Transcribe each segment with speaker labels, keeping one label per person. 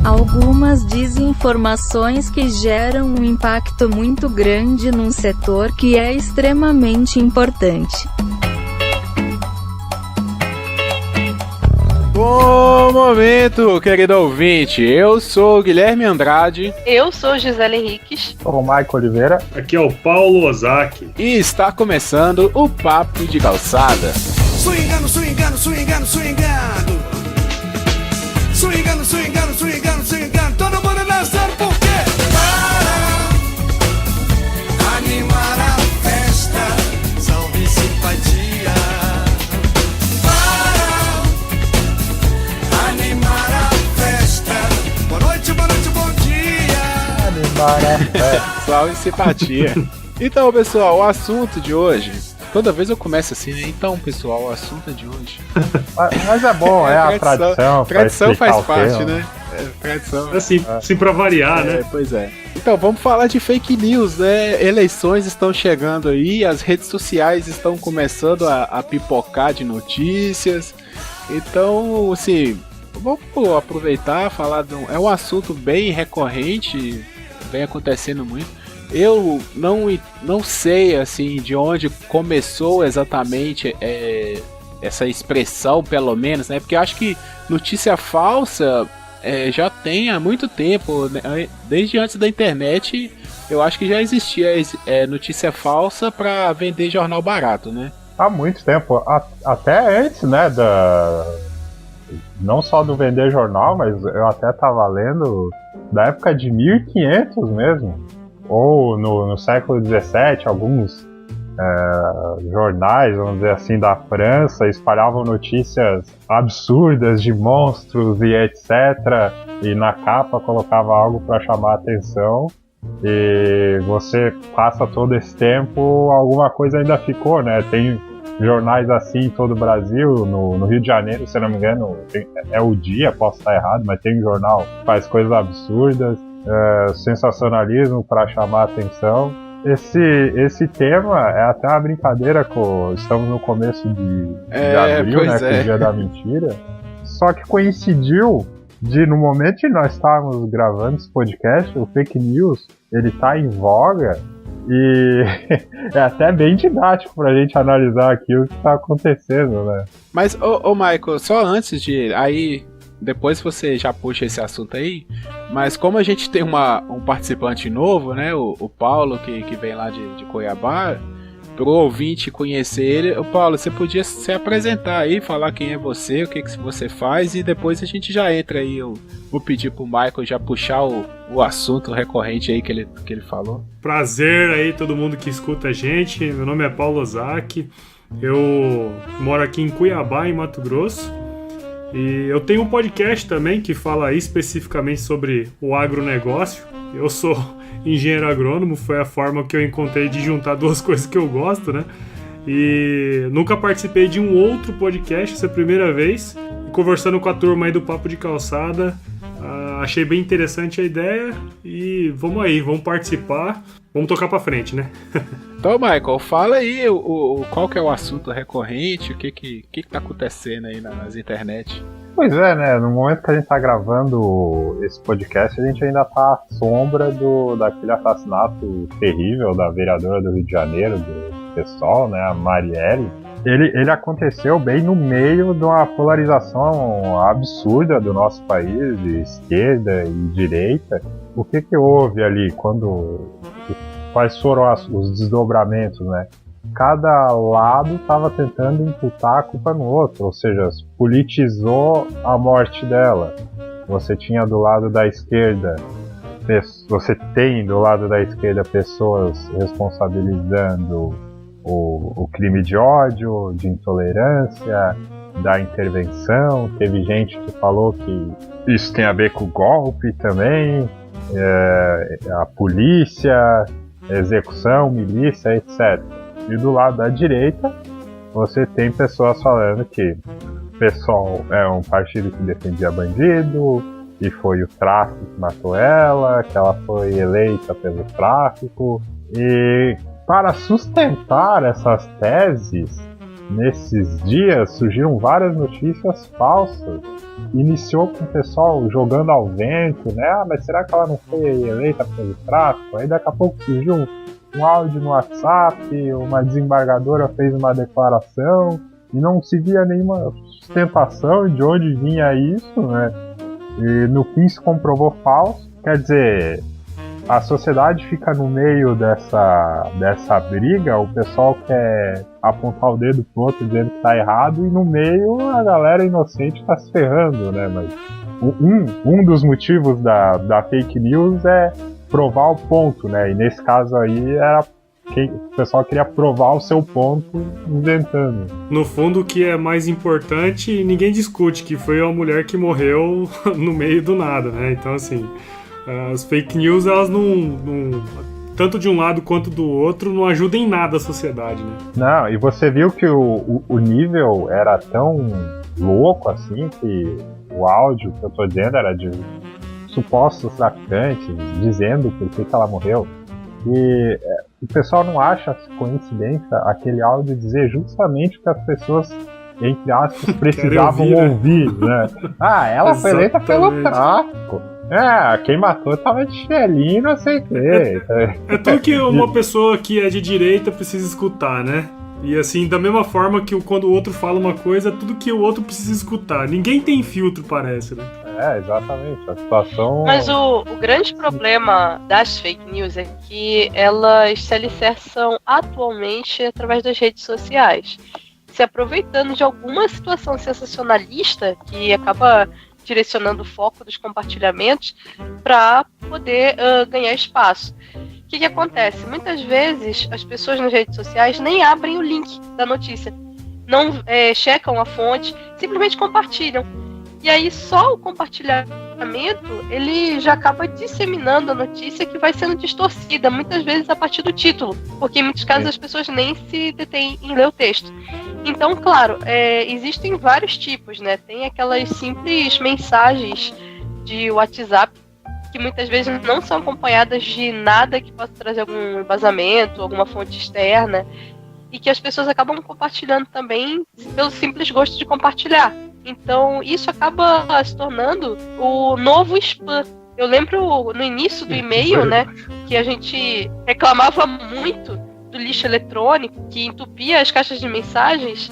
Speaker 1: algumas desinformações que geram um impacto muito grande num setor que é extremamente importante.
Speaker 2: Bom momento, querido ouvinte. Eu sou o Guilherme Andrade.
Speaker 3: Eu sou Gisele Henriques.
Speaker 4: Sou o Maico Oliveira.
Speaker 5: Aqui é o Paulo Ozaki.
Speaker 2: E está começando o Papo de Calçada.
Speaker 6: Swingando, swingando, swingando, swingando. Swingando, swingando, swingando, swingando. Todo mundo dançando por quê? Para animar a festa. Salve simpatia. Para animar a festa. Boa noite, bom dia.
Speaker 4: Animar a festa.
Speaker 2: Salve simpatia. Então, pessoal, o assunto de hoje... Toda vez eu começo assim, né? Então, pessoal, o assunto é de hoje.
Speaker 4: Mas é bom, é a tradição.
Speaker 2: Tradição faz parte, né? Tradição.
Speaker 5: Assim, pra variar, né?
Speaker 2: Pois é. Então, vamos falar de fake news, né? Eleições estão chegando aí, as redes sociais estão começando a pipocar de notícias. Então, assim, vamos aproveitar, falar é um assunto bem recorrente, vem acontecendo muito. Eu não sei assim de onde começou exatamente essa expressão, pelo menos, né? Porque eu acho que notícia falsa já tem há muito tempo, né? Desde antes da internet. Eu acho que já existia notícia falsa para vender jornal barato, né?
Speaker 4: Há muito tempo, até antes, né? Não só do vender jornal, mas eu até estava lendo da época de 1500 mesmo. Ou no século XVII, alguns jornais, vamos dizer assim, da França espalhavam notícias absurdas de monstros e etc. E na capa colocava algo para chamar a atenção. E você passa todo esse tempo, alguma coisa ainda ficou, né? Tem jornais assim em todo o Brasil. No Rio de Janeiro, se não me engano, é o Dia, posso estar errado, mas tem um jornal que faz coisas absurdas. Sensacionalismo para chamar a atenção. Esse tema é até uma brincadeira estamos no começo de abril, né, que é o Dia da Mentira. Só que coincidiu no momento que nós estávamos gravando esse podcast, o fake news, ele tá em voga e é até bem didático pra gente analisar aqui o que tá acontecendo, né?
Speaker 2: Mas, ô Michael, só antes de... Aí... Depois você já puxa esse assunto aí, mas como a gente tem um participante novo, né, o Paulo, que vem lá de Cuiabá, pro ouvinte conhecer ele, o Paulo, você podia se apresentar aí, falar quem é você, o que você faz, e depois a gente já entra aí, eu vou pedir pro Michael já puxar o assunto recorrente aí que ele falou.
Speaker 5: Prazer aí todo mundo que escuta a gente, meu nome é Paulo Ozaki, eu moro aqui em Cuiabá, em Mato Grosso. E eu tenho um podcast também que fala especificamente sobre o agronegócio. Eu sou engenheiro agrônomo, foi a forma que eu encontrei de juntar duas coisas que eu gosto, né? E nunca participei de um outro podcast, essa é a primeira vez. E conversando com a turma aí do Papo de Calçada, achei bem interessante a ideia e vamos participar, vamos tocar pra frente, né?
Speaker 2: Então, Michael, fala aí qual que é o assunto recorrente, o que tá acontecendo aí nas internet.
Speaker 4: Pois é, né? No momento que a gente tá gravando esse podcast, a gente ainda tá à sombra daquele assassinato terrível da vereadora do Rio de Janeiro, do PSOL, né? A Marielle. Ele aconteceu bem no meio de uma polarização absurda do nosso país, de esquerda e direita. O que houve ali quais foram os desdobramentos, né? Cada lado estava tentando imputar a culpa no outro, ou seja, politizou a morte dela. Você tinha do lado da esquerda, você tem do lado da esquerda pessoas responsabilizando o crime de ódio, de intolerância, da intervenção. Teve gente que falou que isso tem a ver com o golpe também, a polícia, execução, milícia, etc. E do lado da direita, você tem pessoas falando que o PSOL é um partido que defendia bandido, e foi o tráfico que matou ela, que ela foi eleita pelo tráfico. E para sustentar essas teses, nesses dias surgiram várias notícias falsas. Iniciou com o pessoal jogando ao vento, né? Ah, mas será que ela não foi eleita pelo tráfico? Aí daqui a pouco surgiu um áudio no WhatsApp, uma desembargadora fez uma declaração e não se via nenhuma sustentação de onde vinha isso, né? E no fim se comprovou falso. Quer dizer, a sociedade fica no meio dessa briga, o pessoal quer apontar o dedo pro outro dizendo que tá errado, e no meio a galera inocente tá se ferrando, né? Mas um dos motivos da fake news é provar o ponto, né? E nesse caso aí era o pessoal queria provar o seu ponto inventando.
Speaker 5: No fundo, o que é mais importante, ninguém discute, que foi a mulher que morreu no meio do nada, né? Então, assim, as fake news, elas não tanto de um lado quanto do outro, não ajudam em nada a sociedade, né?
Speaker 4: Não, e você viu que o nível era tão louco assim, que o áudio que eu tô dizendo era de supostos traficantes dizendo por que ela morreu. E o pessoal não acha coincidência aquele áudio dizer justamente o que as pessoas, entre aspas, precisavam ouvir, né? Ah, ela foi eleita pelo tráfico. Quem matou tava de chinelinho, não sei o quê.
Speaker 5: É tudo que uma pessoa que é de direita precisa escutar, né? E assim, da mesma forma que quando o outro fala uma coisa, tudo que o outro precisa escutar. Ninguém tem filtro, parece, né?
Speaker 4: Exatamente. A situação...
Speaker 3: Mas o grande problema das fake news é que elas se alicerçam atualmente através das redes sociais, se aproveitando de alguma situação sensacionalista que acaba direcionando o foco dos compartilhamentos para poder ganhar espaço. O que acontece? Muitas vezes as pessoas nas redes sociais nem abrem o link da notícia, não checam a fonte, simplesmente compartilham. E aí só o compartilhamento ele já acaba disseminando a notícia, que vai sendo distorcida, muitas vezes a partir do título, porque em muitos casos as pessoas nem se detêm em ler o texto. Então, claro, existem vários tipos, né? Tem aquelas simples mensagens de WhatsApp que muitas vezes não são acompanhadas de nada que possa trazer algum embasamento, alguma fonte externa, e que as pessoas acabam compartilhando também pelo simples gosto de compartilhar. Então, isso acaba se tornando o novo spam. Eu lembro no início do e-mail, né, que a gente reclamava muito do lixo eletrônico, que entupia as caixas de mensagens,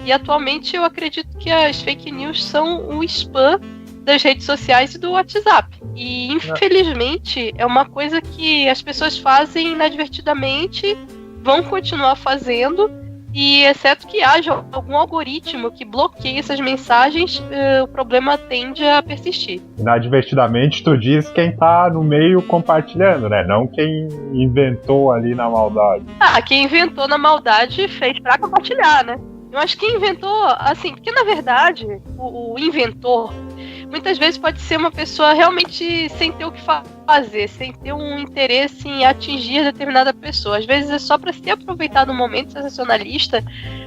Speaker 3: e atualmente eu acredito que as fake news são o spam das redes sociais e do WhatsApp. E, infelizmente, é uma coisa que as pessoas fazem inadvertidamente, vão continuar fazendo, e exceto que haja algum algoritmo que bloqueie essas mensagens, o problema tende a persistir.
Speaker 4: Inadvertidamente, tu diz quem tá no meio compartilhando, né? Não quem inventou ali na maldade.
Speaker 3: Quem inventou na maldade fez pra compartilhar, né? Eu acho que quem inventou, assim, porque na verdade, o inventor muitas vezes pode ser uma pessoa realmente sem ter o que fazer, sem ter um interesse em atingir determinada pessoa. Às vezes é só para se aproveitar do momento sensacionalista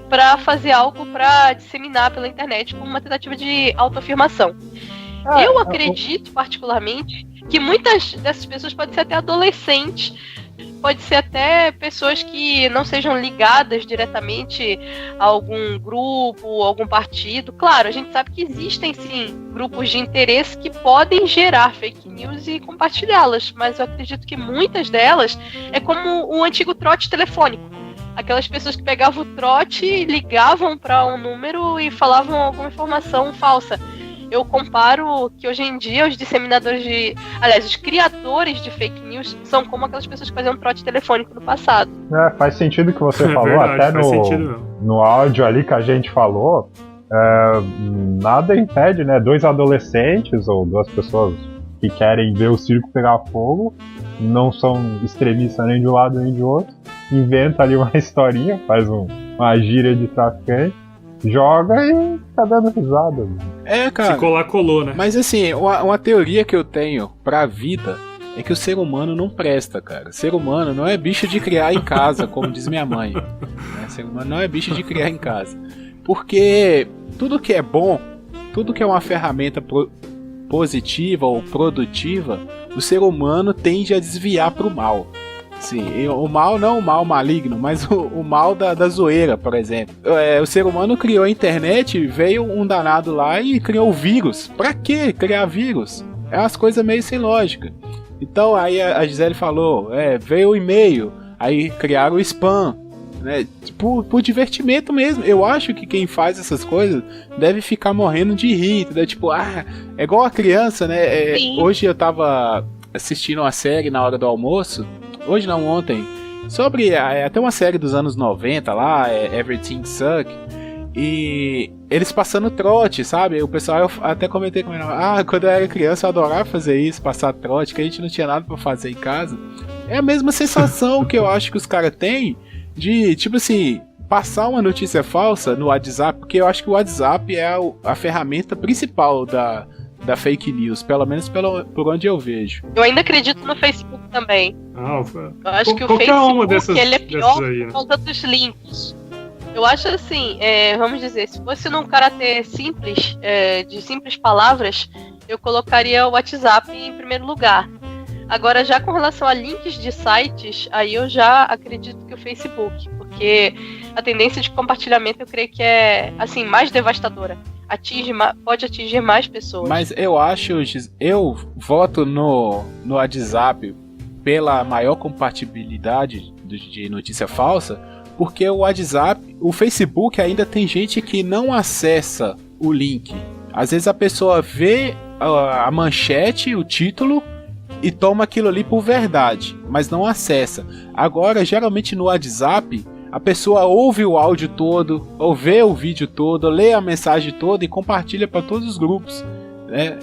Speaker 3: para fazer algo para disseminar pela internet como uma tentativa de autoafirmação. Eu acredito particularmente que muitas dessas pessoas podem ser até adolescentes, pode ser até pessoas que não sejam ligadas diretamente a algum grupo, algum partido. Claro, a gente sabe que existem sim grupos de interesse que podem gerar fake news e compartilhá-las, mas eu acredito que muitas delas é como o antigo trote telefônico. Aquelas pessoas que pegavam o trote, ligavam para um número e falavam alguma informação falsa. Eu comparo que hoje em dia os disseminadores os criadores de fake news são como aquelas pessoas que faziam trote telefônico no passado.
Speaker 4: Faz sentido o que você falou,
Speaker 5: verdade,
Speaker 4: até no áudio ali que a gente falou, nada impede, né? Dois adolescentes ou duas pessoas que querem ver o circo pegar fogo, não são extremistas nem de um lado nem de outro, inventa ali uma historinha, faz uma gíria de traficante, joga e tá dando risada.
Speaker 2: Cara.
Speaker 5: Se colar, colou, né?
Speaker 2: Mas assim, uma teoria que eu tenho pra vida é que o ser humano não presta, cara. O ser humano não é bicho de criar em casa, como diz minha mãe. O ser humano não é bicho de criar em casa. Porque tudo que é bom, tudo que é uma ferramenta positiva ou produtiva, o ser humano tende a desviar pro mal. Sim, e o mal não o mal maligno, mas o mal da zoeira, por exemplo. O ser humano criou a internet, veio um danado lá e criou o vírus. Pra que criar vírus? É umas coisas meio sem lógica. Então aí a Gisele falou, veio o e-mail, aí criaram o spam, né? Por divertimento mesmo. Eu acho que quem faz essas coisas deve ficar morrendo de rir, entendeu? Tipo, é igual a criança, né? Hoje eu tava assistindo uma série na hora do almoço, hoje não, ontem, sobre até uma série dos anos 90 lá, Everything Suck, e eles passando trote, sabe? O pessoal, eu até comentei com ele, quando eu era criança eu adorava fazer isso, passar trote, que a gente não tinha nada pra fazer em casa. É a mesma sensação que eu acho que os caras têm de, tipo assim, passar uma notícia falsa no WhatsApp, porque eu acho que o WhatsApp é a ferramenta principal da fake news, pelo menos por onde eu vejo.
Speaker 3: Eu ainda acredito no Facebook também. Eu acho que o Facebook ele é pior por causa dos links. Eu acho assim, vamos dizer, se fosse num caráter simples, de simples palavras, eu colocaria o WhatsApp em primeiro lugar. Agora, já com relação a links de sites, aí eu já acredito que o Facebook, porque a tendência de compartilhamento eu creio que é, assim, mais devastadora. Pode atingir mais pessoas.
Speaker 2: Mas eu voto no WhatsApp pela maior compatibilidade de notícia falsa, porque o WhatsApp, o Facebook ainda tem gente que não acessa o link. Às vezes a pessoa vê a manchete, o título, e toma aquilo ali por verdade, mas não acessa. Agora, geralmente no WhatsApp, a pessoa ouve o áudio todo, ou vê o vídeo todo, lê a mensagem toda e compartilha para todos os grupos.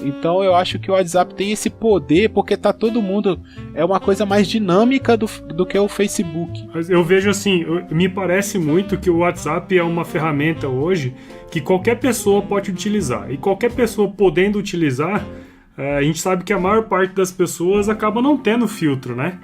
Speaker 2: Então eu acho que o WhatsApp tem esse poder, porque tá todo mundo, é uma coisa mais dinâmica do que o Facebook.
Speaker 5: Mas eu vejo assim, me parece muito que o WhatsApp é uma ferramenta hoje que qualquer pessoa pode utilizar, e qualquer pessoa podendo utilizar, a gente sabe que a maior parte das pessoas acaba não tendo filtro, né?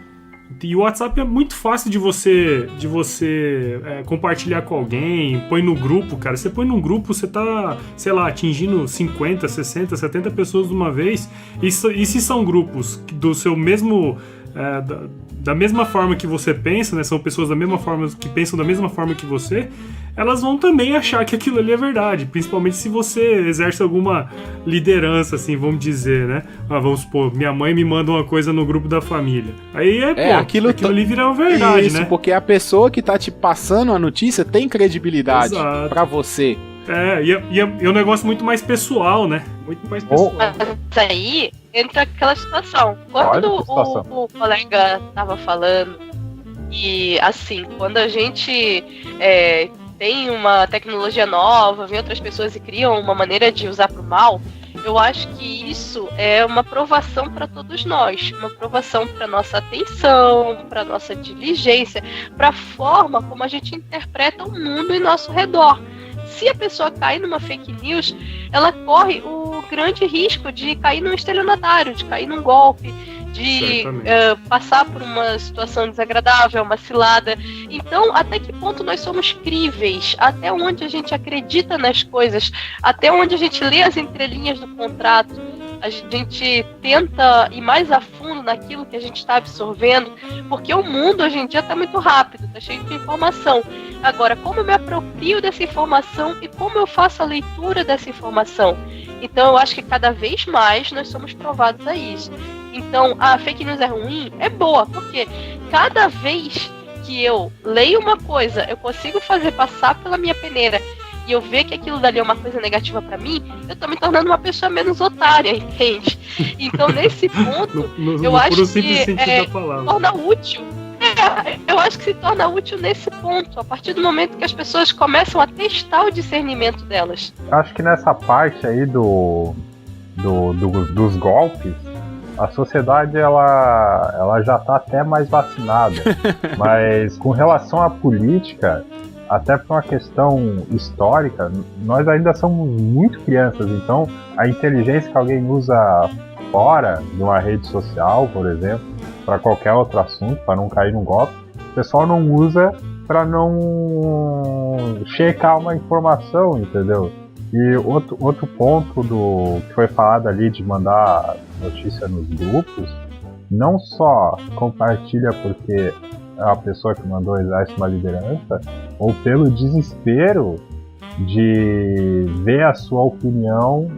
Speaker 5: E o WhatsApp é muito fácil de você compartilhar com alguém, põe no grupo, cara. Você põe num grupo, você tá, sei lá, atingindo 50, 60, 70 pessoas de uma vez. E se são grupos do seu mesmo... da mesma forma que você pensa, né? São pessoas da mesma forma que pensam da mesma forma que você, elas vão também achar que aquilo ali é verdade, principalmente se você exerce alguma liderança, assim, vamos dizer, né? Vamos supor, minha mãe me manda uma coisa no grupo da família. Aí aquilo ali vira uma verdade,
Speaker 2: isso,
Speaker 5: né?
Speaker 2: Porque a pessoa que tá te passando a notícia tem credibilidade pra você.
Speaker 3: E
Speaker 5: é um negócio muito mais pessoal, né? Muito mais pessoal.
Speaker 3: Mas aí entra aquela situação. Quando o colega tava falando, e assim, quando a gente tem uma tecnologia nova, vê outras pessoas e criam uma maneira de usar pro mal, eu acho que isso é uma provação para todos nós, uma provação para nossa atenção, para nossa diligência, para a forma como a gente interpreta o mundo em nosso redor. Se a pessoa cai numa fake news, ela corre o grande risco de cair num estelionatário, de cair num golpe, de passar por uma situação desagradável, uma cilada. Então, até que ponto nós somos críveis? Até onde a gente acredita nas coisas? Até onde a gente lê as entrelinhas do contrato? A gente tenta ir mais a fundo naquilo que a gente está absorvendo, porque o mundo hoje em dia está muito rápido, está cheio de informação. Agora, como eu me aproprio dessa informação e como eu faço a leitura dessa informação? Então, eu acho que cada vez mais nós somos provados a isso. Então, a fake news é ruim? É boa, porque cada vez que eu leio uma coisa, eu consigo fazer passar pela minha peneira e eu ver que aquilo dali é uma coisa negativa pra mim, eu tô me tornando uma pessoa menos otária, entende? Então, nesse ponto, eu acho que torna útil. Eu acho que se torna útil nesse ponto, a partir do momento que as pessoas começam a testar o discernimento delas.
Speaker 4: Eu acho que nessa parte aí dos golpes, a sociedade ela já tá até mais vacinada. Mas com relação à política, até por uma questão histórica, nós ainda somos muito crianças, então a inteligência que alguém usa fora de uma rede social, por exemplo, para qualquer outro assunto, para não cair num golpe, o pessoal não usa para não checar uma informação, entendeu? E outro ponto do que foi falado ali de mandar notícia nos grupos, não só compartilha porque a pessoa que mandou exerce uma liderança, ou pelo desespero de ver a sua opinião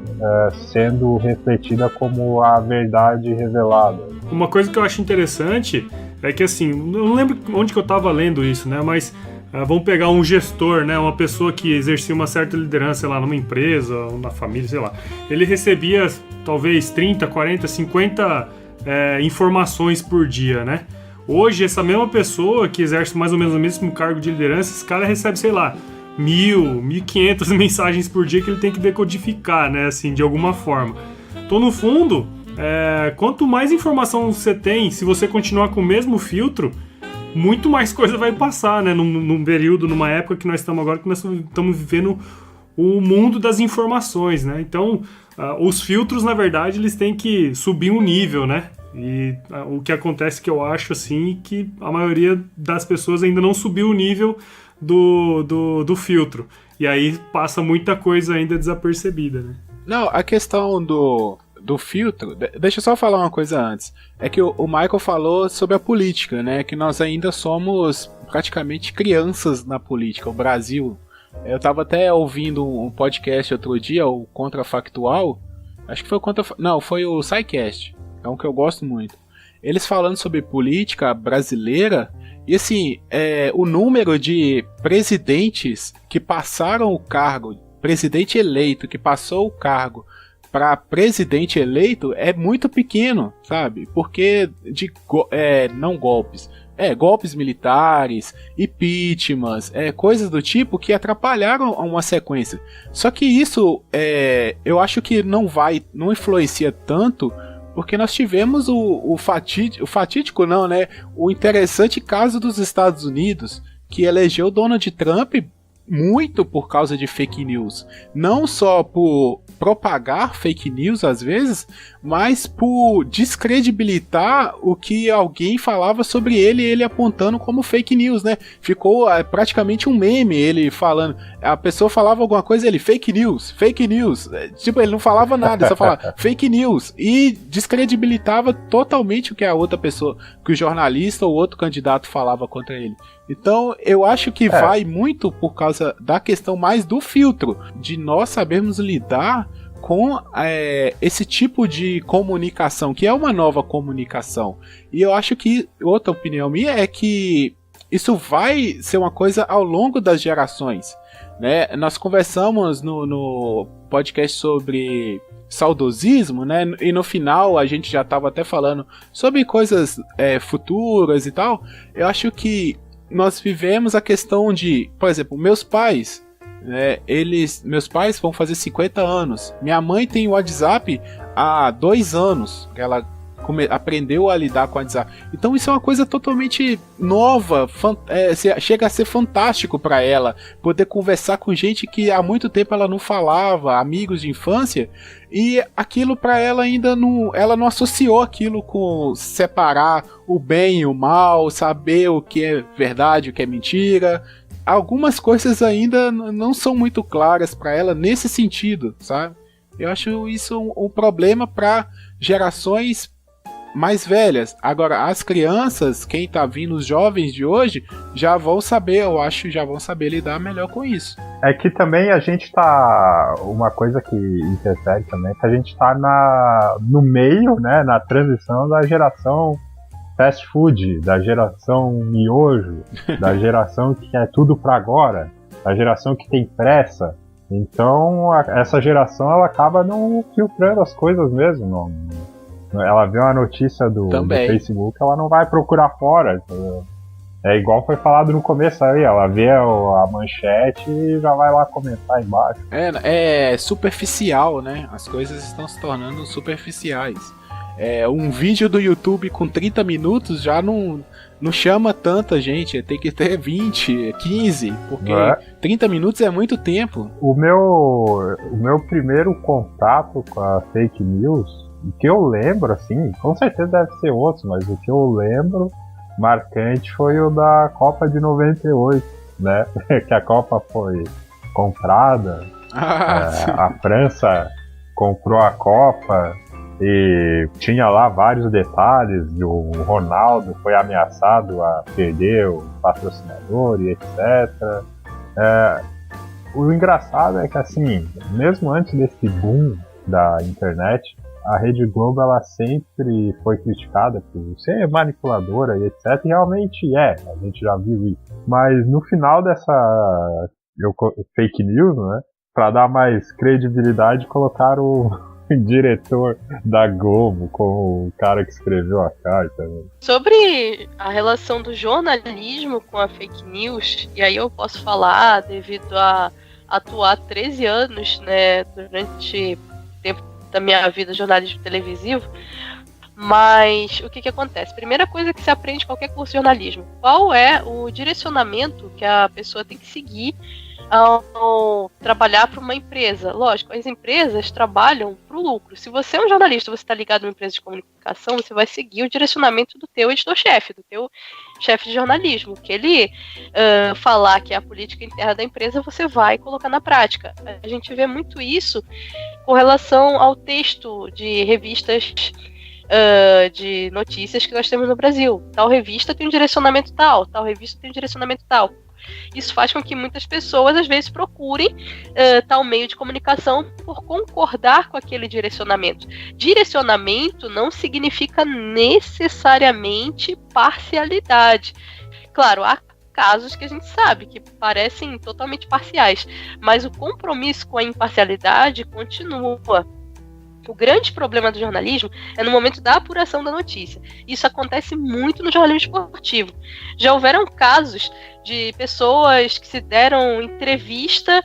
Speaker 4: sendo refletida como a verdade revelada.
Speaker 5: Uma coisa que eu acho interessante é que, assim, eu não lembro onde que eu estava lendo isso, né? Mas vamos pegar um gestor, né? Uma pessoa que exercia uma certa liderança, sei lá, numa empresa, ou na família, sei lá. Ele recebia talvez 30, 40, 50 informações por dia, né? Hoje, essa mesma pessoa que exerce mais ou menos o mesmo cargo de liderança, esse cara recebe, sei lá, 1.000, 1.500 mensagens por dia que ele tem que decodificar, né? Assim, de alguma forma. Então, no fundo, quanto mais informação você tem, se você continuar com o mesmo filtro, muito mais coisa vai passar, né? Num período, numa época que nós estamos agora, que nós estamos vivendo o mundo das informações, né? Então, os filtros, na verdade, eles têm que subir um nível, né? E o que acontece, que eu acho, assim, que a maioria das pessoas ainda não subiu o nível do filtro. E aí passa muita coisa ainda desapercebida, né?
Speaker 2: Não, a questão do filtro, deixa eu só falar uma coisa antes. É que o Michael falou sobre a política, né? Que nós ainda somos praticamente crianças na política. O Brasil. Eu tava até ouvindo um podcast outro dia, o Contrafactual. Acho que foi foi o SciCast. É um que eu gosto muito. Eles falando sobre política brasileira. E assim, o número de presidentes que passaram o cargo, presidente eleito que passou o cargo para presidente eleito é muito pequeno, sabe? Porque não golpes, golpes militares, impeachments, coisas do tipo que atrapalharam uma sequência. Só que isso, eu acho que não influencia tanto, porque nós tivemos o fatídico não, né? O interessante caso dos Estados Unidos, que elegeu Donald Trump muito por causa de fake news. Não só por propagar fake news às vezes, mas por descredibilitar o que alguém falava sobre ele apontando como fake news, né? Ficou praticamente um meme ele falando. A pessoa falava alguma coisa, ele fake news. Tipo, ele não falava nada, só falava fake news. E descredibilitava totalmente o que a outra pessoa, que o jornalista ou outro candidato falava contra ele. Então, eu acho que vai muito por causa da questão mais do filtro, de nós sabermos lidar com esse tipo de comunicação, que é uma nova comunicação. E eu acho que, outra opinião minha é que isso vai ser uma coisa ao longo das gerações, né? Nós conversamos no podcast sobre saudosismo, né? E no final a gente já estava até falando sobre coisas futuras e tal. Eu acho que nós vivemos a questão de, por exemplo, meus pais, né, meus pais vão fazer 50 anos. Minha mãe tem o WhatsApp há 2 anos, que ela aprendeu a lidar com o WhatsApp. Então isso é uma coisa totalmente nova, chega a ser fantástico para ela, poder conversar com gente que há muito tempo ela não falava, amigos de infância, e aquilo para ela ainda ela não associou aquilo com separar o bem e o mal, saber o que é verdade, o que é mentira. Algumas coisas ainda não são muito claras para ela nesse sentido, sabe? Eu acho isso um problema para gerações mais velhas. Agora, as crianças, quem tá vindo, os jovens de hoje, já vão saber lidar melhor com isso.
Speaker 4: É que também a gente tá... Uma coisa que interfere também é que a gente tá no meio, né, na transição da geração fast food, da geração miojo, da geração que é tudo pra agora, da geração que tem pressa. Então, essa geração, ela acaba não filtrando as coisas mesmo, ela vê uma notícia do Facebook, ela não vai procurar fora. Entendeu? É igual foi falado no começo aí, ela vê a manchete e já vai lá comentar embaixo.
Speaker 2: É superficial, né? As coisas estão se tornando superficiais. Um vídeo do YouTube com 30 minutos já não chama tanta gente, tem que ter 20, 15, porque 30 minutos é muito tempo.
Speaker 4: O meu primeiro contato com a fake news, o que eu lembro, assim, com certeza deve ser outros, mas o que eu lembro marcante foi o da Copa de 98, né? Que a Copa foi comprada, a França comprou a Copa, E tinha lá vários detalhes, o Ronaldo foi ameaçado a perder o patrocinador e etc. O engraçado é que, assim, mesmo antes desse boom da internet, a Rede Globo ela sempre foi criticada por ser manipuladora e etc. E realmente a gente já viu isso. Mas no final dessa fake news, né, para dar mais credibilidade, colocaram o diretor da Globo como o cara que escreveu a carta. Né?
Speaker 3: Sobre a relação do jornalismo com a fake news, e aí eu posso falar devido a atuar 13 anos, né, durante o tempo da minha vida jornalismo televisivo, mas o que acontece? Primeira coisa que se aprende em qualquer curso de jornalismo, qual é o direcionamento que a pessoa tem que seguir ao trabalhar para uma empresa. Lógico, as empresas trabalham para o lucro. Se você é um jornalista, você está ligado a uma empresa de comunicação, você vai seguir o direcionamento do teu editor-chefe, do teu chefe de jornalismo. Que ele falar que é a política interna da empresa, você vai colocar na prática. A gente vê muito isso com relação ao texto de revistas de notícias que nós temos no Brasil. Tal revista tem um direcionamento tal revista tem um direcionamento tal. Isso faz com que muitas pessoas, às vezes, procurem tal meio de comunicação por concordar com aquele direcionamento. Direcionamento não significa necessariamente parcialidade. Claro, há casos que a gente sabe que parecem totalmente parciais, mas o compromisso com a imparcialidade continua. O grande problema do jornalismo é no momento da apuração da notícia. Isso acontece muito no jornalismo esportivo. Já houveram casos de pessoas que se deram entrevista,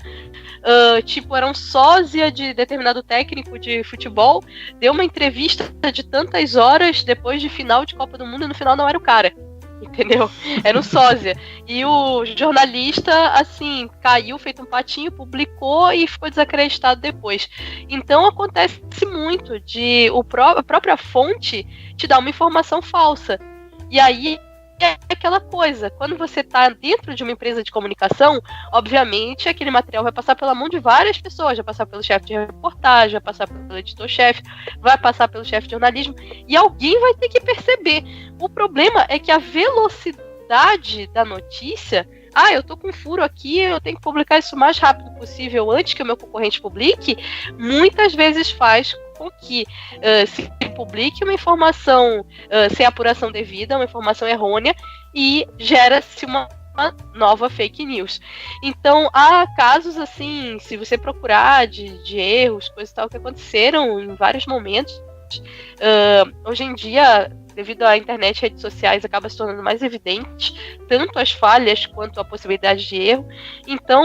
Speaker 3: eram sósia de determinado técnico de futebol, deu uma entrevista de tantas horas depois de final de Copa do Mundo e no final não era o cara. Entendeu? Era um sósia. E o jornalista, assim, caiu, feito um patinho, publicou e ficou desacreditado depois. Então acontece muito de a própria fonte te dar uma informação falsa. E aí é aquela coisa, quando você está dentro de uma empresa de comunicação, obviamente aquele material vai passar pela mão de várias pessoas, vai passar pelo chefe de reportagem, vai passar pelo editor-chefe, vai passar pelo chefe de jornalismo, e alguém vai ter que perceber. O problema é que a velocidade da notícia, eu tô com um furo aqui, eu tenho que publicar isso o mais rápido possível antes que o meu concorrente publique, muitas vezes faz com que se publique uma informação sem apuração devida, uma informação errônea, e gera-se uma nova fake news. Então, há casos assim, se você procurar de erros, coisas e tal, que aconteceram em vários momentos. Hoje em dia, devido à internet e redes sociais, acaba se tornando mais evidente tanto as falhas quanto a possibilidade de erro. Então,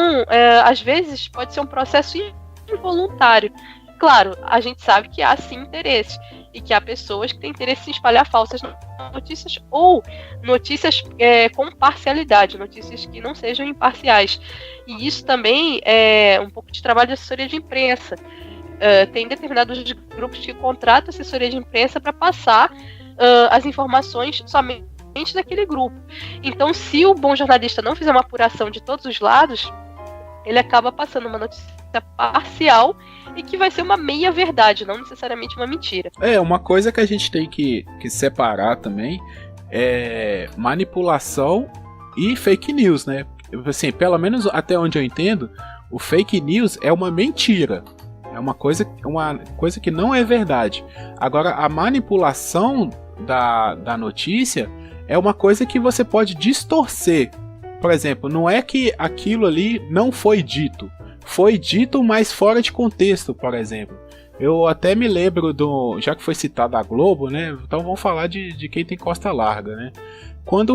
Speaker 3: às vezes, pode ser um processo involuntário. Claro, a gente sabe que há sim interesse e que há pessoas que têm interesse em espalhar falsas notícias ou notícias com parcialidade, notícias que não sejam imparciais. E isso também é um pouco de trabalho de assessoria de imprensa. Tem determinados grupos que contratam assessoria de imprensa para passar as informações somente daquele grupo. Então, se o bom jornalista não fizer uma apuração de todos os lados, ele acaba passando uma notícia parcial e que vai ser uma meia-verdade, não necessariamente uma mentira.
Speaker 2: Uma coisa que a gente tem que separar também é manipulação e fake news, né? Assim, pelo menos até onde eu entendo, o fake news é uma mentira. É uma coisa que não é verdade. Agora, a manipulação da notícia é uma coisa que você pode distorcer. Por exemplo, não é que aquilo ali não foi dito. Foi dito, mas fora de contexto, por exemplo. Eu até me lembro já que foi citado a Globo, né? Então vamos falar de quem tem costa larga, né? Quando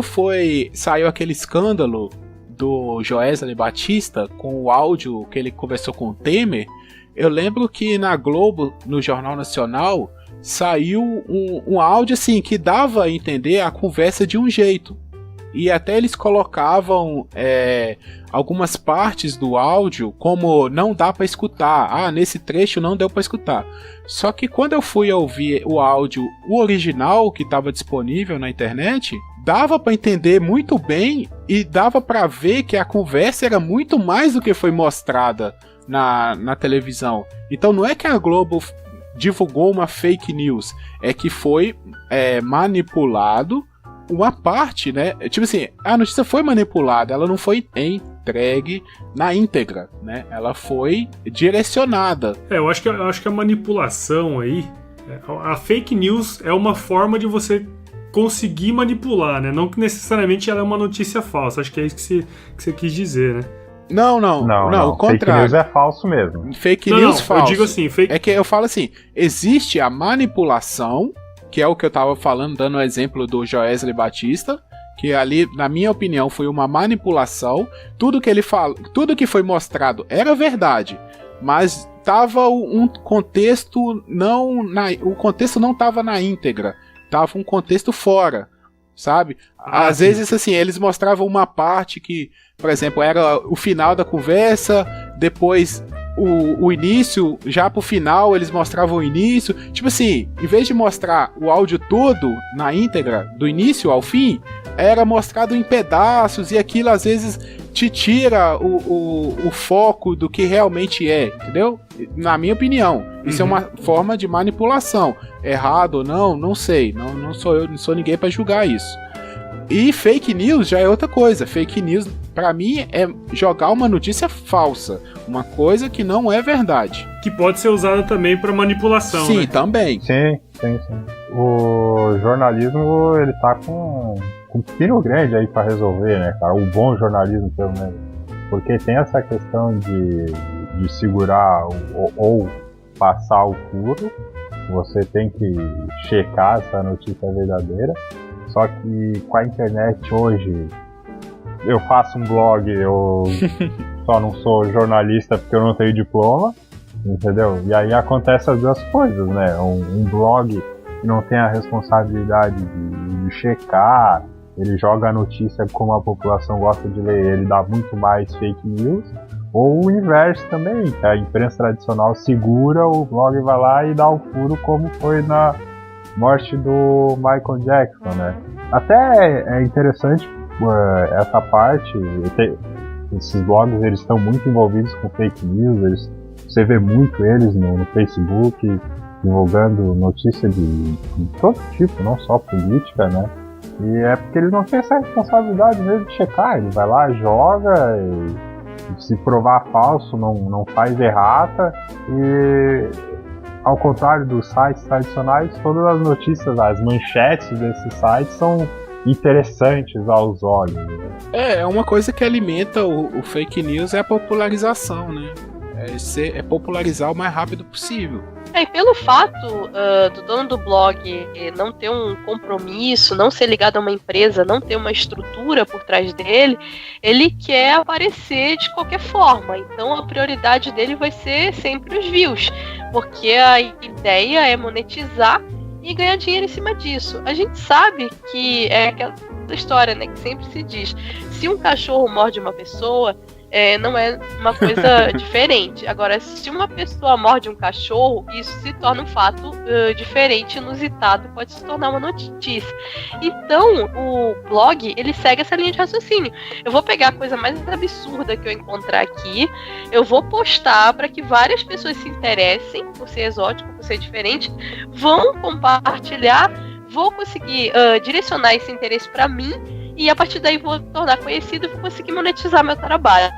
Speaker 2: saiu aquele escândalo do Joesley Batista com o áudio que ele conversou com o Temer, eu lembro que na Globo, no Jornal Nacional, saiu um áudio assim que dava a entender a conversa de um jeito. E até eles colocavam algumas partes do áudio como não dá para escutar. Nesse trecho não deu para escutar. Só que quando eu fui ouvir o áudio, o original que estava disponível na internet, dava para entender muito bem e dava para ver que a conversa era muito mais do que foi mostrada na televisão. Então não é que a Globo divulgou uma fake news, é que foi manipulado uma parte, né? Tipo assim, a notícia foi manipulada, ela não foi entregue na íntegra, né? Ela foi direcionada.
Speaker 5: Eu acho que a manipulação aí, a fake news é uma forma de você conseguir manipular, né? Não que necessariamente ela é uma notícia falsa. Acho que é isso que você quis dizer, né?
Speaker 2: Não, o contrário.
Speaker 4: Fake news é falso mesmo.
Speaker 2: Fake news falso.
Speaker 5: Eu digo assim,
Speaker 2: É que eu falo assim, existe a manipulação, que é o que eu tava falando, dando o exemplo do Joesley Batista, que ali, na minha opinião, foi uma manipulação. Tudo que ele fala, tudo que foi mostrado era verdade, mas tava um contexto o contexto não tava na íntegra, tava um contexto fora, sabe? Às vezes assim, eles mostravam uma parte que, por exemplo, era o final da conversa, depois o início, já pro final eles mostravam o início. Tipo assim, em vez de mostrar o áudio todo na íntegra, do início ao fim, era mostrado em pedaços, e aquilo às vezes te tira o foco do que realmente é, entendeu? Na minha opinião, isso é uma forma de manipulação. Errado ou não, não sei, não sou eu, não sou ninguém pra julgar isso. E fake news já é outra coisa. Fake news, pra mim, é jogar uma notícia falsa, uma coisa que não é verdade.
Speaker 5: Que pode ser usada também pra manipulação,
Speaker 2: Sim,
Speaker 5: né?
Speaker 2: também.
Speaker 4: Sim. O jornalismo, ele tá com um pino grande aí pra resolver, né, cara? O bom jornalismo, pelo menos. Porque tem essa questão de segurar ou passar o furo. Você tem que checar se a notícia é verdadeira. Só que com a internet hoje, eu faço um blog, eu só não sou jornalista porque eu não tenho diploma, entendeu? E aí acontece as duas coisas, né? Um blog que não tem a responsabilidade de checar, ele joga a notícia como a população gosta de ler, ele dá muito mais fake news. Ou o inverso também, que a imprensa tradicional segura, o blog vai lá e dá o furo, como foi na morte do Michael Jackson, né? Até é interessante essa parte, esses blogs, eles estão muito envolvidos com fake news, você vê muito eles no Facebook, divulgando notícia de todo tipo, não só política, né? E é porque eles não têm essa responsabilidade mesmo de checar, ele vai lá, joga, e se provar falso, não faz errata, e ao contrário dos sites tradicionais, todas as notícias, as manchetes desses sites são interessantes aos olhos. Né?
Speaker 2: É uma coisa que alimenta o fake news, é a popularização, né? É popularizar o mais rápido possível.
Speaker 3: E pelo fato do dono do blog não ter um compromisso, não ser ligado a uma empresa, não ter uma estrutura por trás dele, ele quer aparecer de qualquer forma. Então a prioridade dele vai ser sempre os views, porque a ideia é monetizar e ganhar dinheiro em cima disso. A gente sabe que é aquela história, né, que sempre se diz, se um cachorro morde uma pessoa, não é uma coisa diferente. Agora, se uma pessoa morde um cachorro, isso se torna um fato diferente, inusitado, pode se tornar uma notícia. Então, o blog, ele segue essa linha de raciocínio. Eu vou pegar a coisa mais absurda que eu encontrar aqui, eu vou postar para que várias pessoas se interessem por ser exótico, por ser diferente, vão compartilhar, vou conseguir direcionar esse interesse para mim, e a partir daí vou tornar conhecido e vou conseguir monetizar meu trabalho.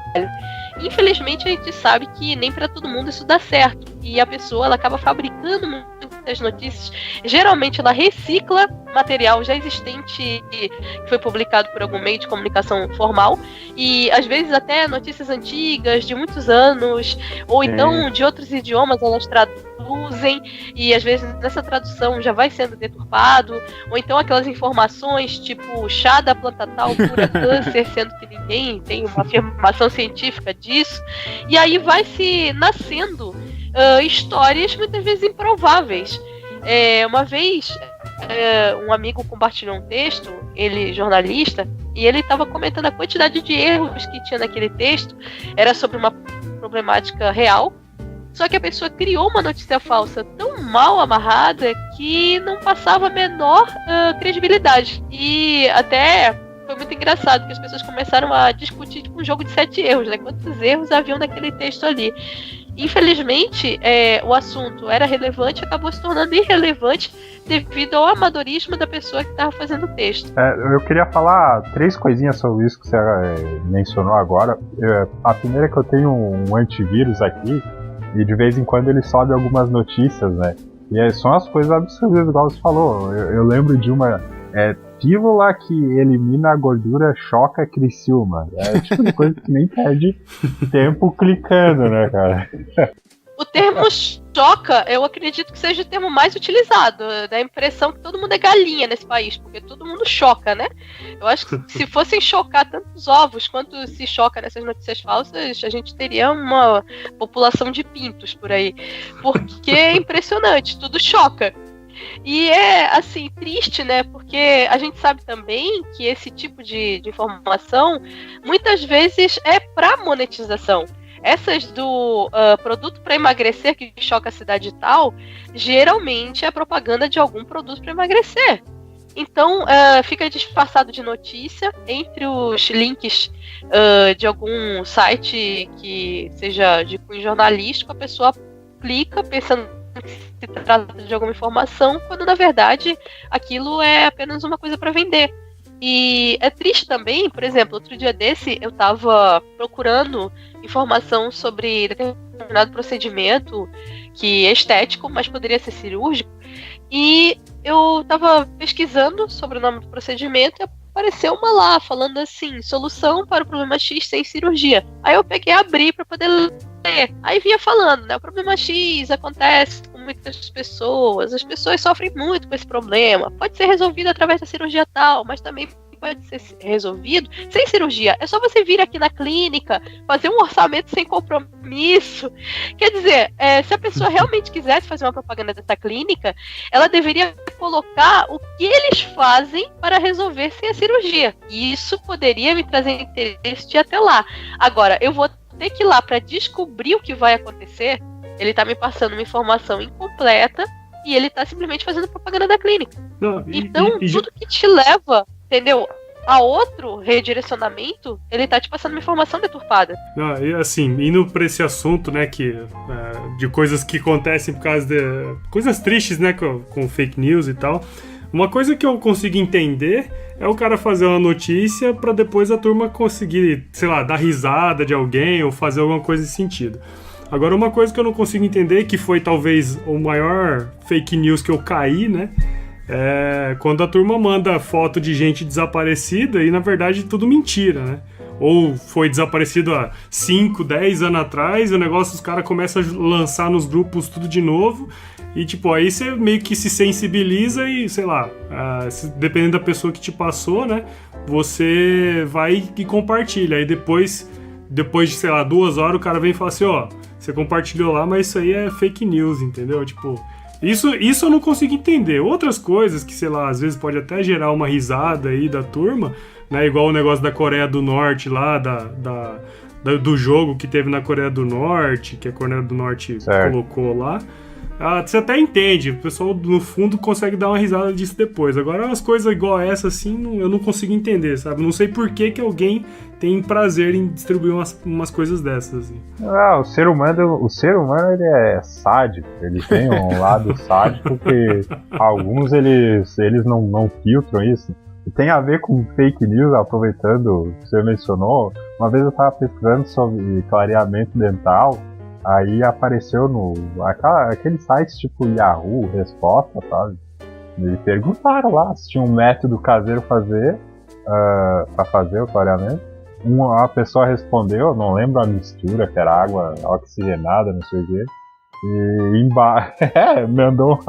Speaker 3: Infelizmente a gente sabe que nem para todo mundo isso dá certo, e a pessoa ela acaba fabricando muitas notícias. Geralmente ela recicla material já existente que foi publicado por algum meio de comunicação formal, e às vezes até notícias antigas de muitos anos, ou então de outros idiomas elas traduzem, e às vezes nessa tradução já vai sendo deturpado, ou então aquelas informações tipo chá da planta tal cura câncer, sendo que ninguém tem uma afirmação científica disso, e aí vai se nascendo histórias muitas vezes improváveis. Uma vez um amigo compartilhou um texto, ele jornalista, e ele estava comentando a quantidade de erros que tinha naquele texto. Era sobre uma problemática real, só que a pessoa criou uma notícia falsa tão mal amarrada que não passava a menor credibilidade. E até foi muito engraçado que as pessoas começaram a discutir tipo um jogo de 7 erros, né? Quantos erros haviam naquele texto ali. infelizmente, o assunto era relevante, acabou se tornando irrelevante devido ao amadorismo da pessoa que estava fazendo o texto.
Speaker 4: Eu queria falar 3 coisinhas sobre isso que você mencionou agora. A primeira é que eu tenho um antivírus aqui e de vez em quando ele sobe algumas notícias, né? E são as coisas absurdas, igual você falou. Eu lembro de uma pílula que elimina a gordura choca Criciúma. É o tipo de coisa que nem perde tempo clicando, né, cara?
Speaker 3: O termo choca, eu acredito que seja o termo mais utilizado. Dá a impressão que todo mundo é galinha nesse país, porque todo mundo choca, né? Eu acho que se fossem chocar tantos ovos quanto se choca nessas notícias falsas, a gente teria uma população de pintos por aí. Porque é impressionante, tudo choca. E é, assim, triste, né? Porque a gente sabe também que esse tipo de informação muitas vezes é para monetização. Essas do produto para emagrecer que choca a cidade e tal, geralmente é propaganda de algum produto para emagrecer. Então, fica disfarçado de notícia entre os links de algum site que seja de cunho jornalístico, a pessoa clica pensando que se trata de alguma informação, quando na verdade aquilo é apenas uma coisa para vender. E é triste também, por exemplo, outro dia desse eu estava procurando informação sobre determinado procedimento que é estético, mas poderia ser cirúrgico, e eu estava pesquisando sobre o nome do procedimento e apareceu uma lá falando assim: solução para o problema X sem cirurgia. Aí eu peguei e abri para poder ler. Aí vinha falando, né, o problema X acontece com muitas pessoas, as pessoas sofrem muito com esse problema, pode ser resolvido através da cirurgia tal, mas também pode ser resolvido sem cirurgia. É só você vir aqui na clínica, fazer um orçamento sem compromisso. Quer dizer, se a pessoa realmente quisesse fazer uma propaganda dessa clínica, ela deveria colocar o que eles fazem para resolver sem a cirurgia. E isso poderia me trazer interesse de ir até lá. Agora, eu vou ter que ir lá para descobrir o que vai acontecer. Ele tá me passando uma informação incompleta e ele tá simplesmente fazendo propaganda da clínica. Não, tudo que te leva, entendeu, a outro redirecionamento, ele tá te passando uma informação deturpada.
Speaker 5: Não, e assim, indo pra esse assunto, né, de coisas que acontecem por causa de coisas tristes, né, com fake news e tal. Uma coisa que eu consigo entender é o cara fazer uma notícia pra depois a turma conseguir, sei lá, dar risada de alguém ou fazer alguma coisa nesse sentido. Agora, uma coisa que eu não consigo entender, que foi talvez o maior fake news que eu caí, né? É quando a turma manda foto de gente desaparecida e, na verdade, tudo mentira, né? Ou foi desaparecido há 5, 10 anos atrás, e o negócio, os caras começam a lançar nos grupos tudo de novo, e, tipo, aí você meio que se sensibiliza e, sei lá, dependendo da pessoa que te passou, né? Você vai e compartilha. Aí depois de, sei lá, 2 horas, o cara vem e fala assim, ó, você compartilhou lá, mas isso aí é fake news, entendeu? Tipo, isso eu não consigo entender. Outras coisas que, sei lá, às vezes pode até gerar uma risada aí da turma, né? Igual o negócio da Coreia do Norte lá, do jogo que teve na Coreia do Norte, que a Coreia do Norte colocou lá. Você até entende, o pessoal no fundo consegue dar uma risada disso depois. Agora umas coisas igual essa, assim, eu não consigo entender, sabe? Não sei por que alguém tem prazer em distribuir umas coisas dessas. Assim.
Speaker 4: O ser humano ele é sádico, ele tem um lado sádico que alguns eles não filtram isso. E tem a ver com fake news, aproveitando o que você mencionou. Uma vez eu estava pesquisando sobre clareamento dental. Aí apareceu aquele site tipo Yahoo, Resposta, sabe? E perguntaram lá se tinha um método caseiro pra fazer o clareamento. Uma pessoa respondeu, não lembro a mistura, que era água oxigenada, não sei o quê. E mandou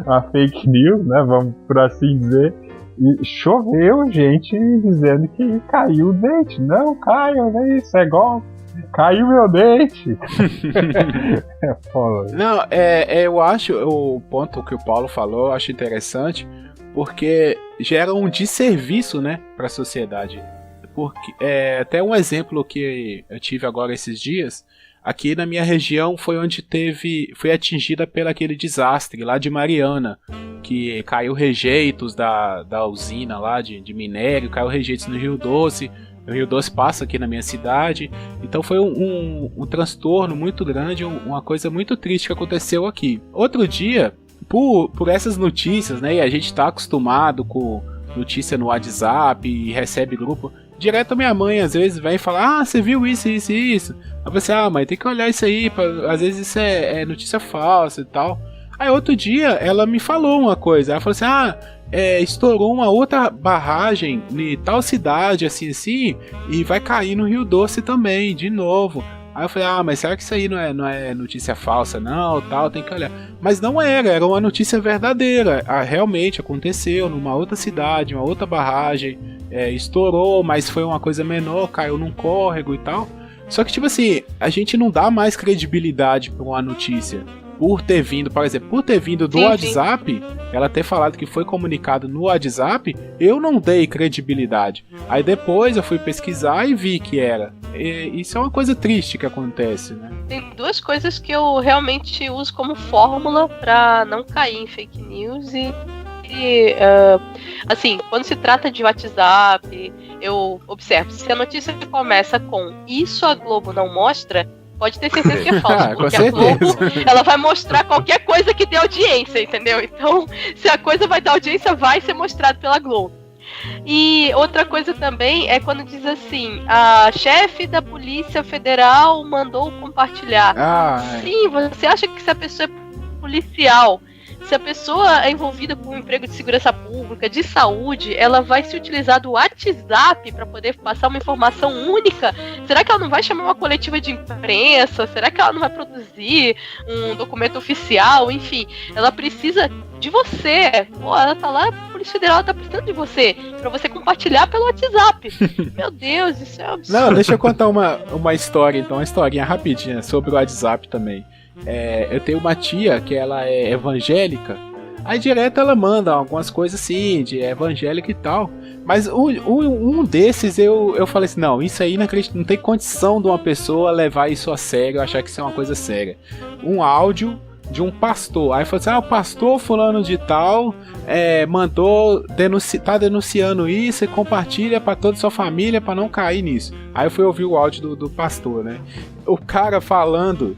Speaker 4: uma fake news, né? Vamos por assim dizer. E choveu gente dizendo que caiu o dente. Não, caiu, isso é golpe. Caiu meu dente.
Speaker 2: Não, eu acho o ponto que o Paulo falou, eu acho interessante, porque gera um desserviço, né, para a sociedade. Porque até um exemplo que eu tive agora esses dias, aqui na minha região foi onde foi atingida pelo aquele desastre lá de Mariana, que caiu rejeitos da usina lá de minério, caiu rejeitos no Rio Doce. O Rio Doce passa aqui na minha cidade, então foi um transtorno muito grande, uma coisa muito triste que aconteceu aqui. Outro dia, por essas notícias, né, e a gente tá acostumado com notícia no WhatsApp e recebe grupo, direto a minha mãe às vezes vem e fala, você viu isso, isso e isso? Aí você, mãe, tem que olhar isso aí, às vezes isso é notícia falsa e tal. Aí outro dia ela me falou uma coisa, ela falou assim, estourou uma outra barragem em tal cidade, assim, e vai cair no Rio Doce também, de novo. Aí eu falei, mas será que isso aí não é notícia falsa não, tal, tem que olhar. Mas não era uma notícia verdadeira, realmente aconteceu numa outra cidade, uma outra barragem, estourou, mas foi uma coisa menor, caiu num córrego e tal. Só que tipo assim, a gente não dá mais credibilidade pra uma notícia. Por ter vindo, por exemplo, do WhatsApp, ela ter falado que foi comunicado no WhatsApp, eu não dei credibilidade. Aí depois eu fui pesquisar e vi que era. Isso é uma coisa triste que acontece, né?
Speaker 3: Tem duas coisas que eu realmente uso como fórmula pra não cair em fake news assim, quando se trata de WhatsApp, eu observo, se a notícia começa com isso a Globo não mostra, pode ter certeza que é falso, porque a Globo, ela vai mostrar qualquer coisa que dê audiência, entendeu? Então, se a coisa vai dar audiência, vai ser mostrado pela Globo. E outra coisa também é quando diz assim, a chefe da Polícia Federal mandou compartilhar. Sim, você acha que se a pessoa é policial, se a pessoa é envolvida com um emprego de segurança pública, de saúde, ela vai se utilizar do WhatsApp para poder passar uma informação única? Será que ela não vai chamar uma coletiva de imprensa? Será que ela não vai produzir um documento oficial? Enfim, ela precisa de você. Ela tá lá, a Polícia Federal tá precisando de você, para você compartilhar pelo WhatsApp. Meu Deus, isso é absurdo.
Speaker 2: Não, deixa eu contar uma história, então, uma historinha rapidinha sobre o WhatsApp também. Eu tenho uma tia que ela é evangélica, aí direto ela manda algumas coisas assim, de evangélica e tal, mas um desses eu falei assim, não, isso aí não tem condição de uma pessoa levar isso a sério, achar que isso é uma coisa séria. Um áudio de um pastor, aí falou assim, o pastor fulano de tal mandou tá denunciando isso e compartilha pra toda a sua família pra não cair nisso. Aí eu fui ouvir o áudio do pastor, né, o cara falando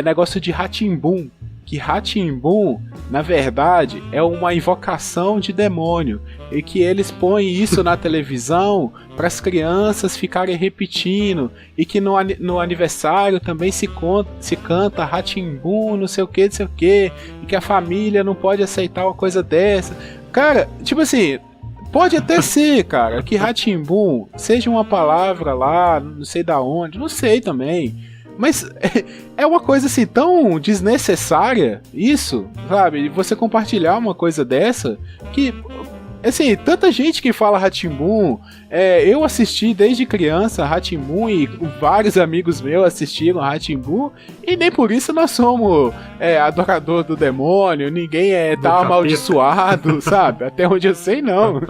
Speaker 2: negócio de Ratimbum, que Ratimbum, na verdade, é uma invocação de demônio, e que eles põem isso na televisão para as crianças ficarem repetindo, e que no aniversário também se canta Ratimbum, não sei o que, e que a família não pode aceitar uma coisa dessa. Cara, tipo assim, pode até ser, cara, que Ratimbum seja uma palavra lá, não sei da onde, não sei também. Mas é uma coisa assim tão desnecessária, isso, sabe? Você compartilhar uma coisa dessa, que, assim, tanta gente que fala Ratimbum, eu assisti desde criança Ratimbum e vários amigos meus assistiram Ratimbum, e nem por isso nós somos adorador do demônio, ninguém tá amaldiçoado, sabe? Até onde eu sei, não.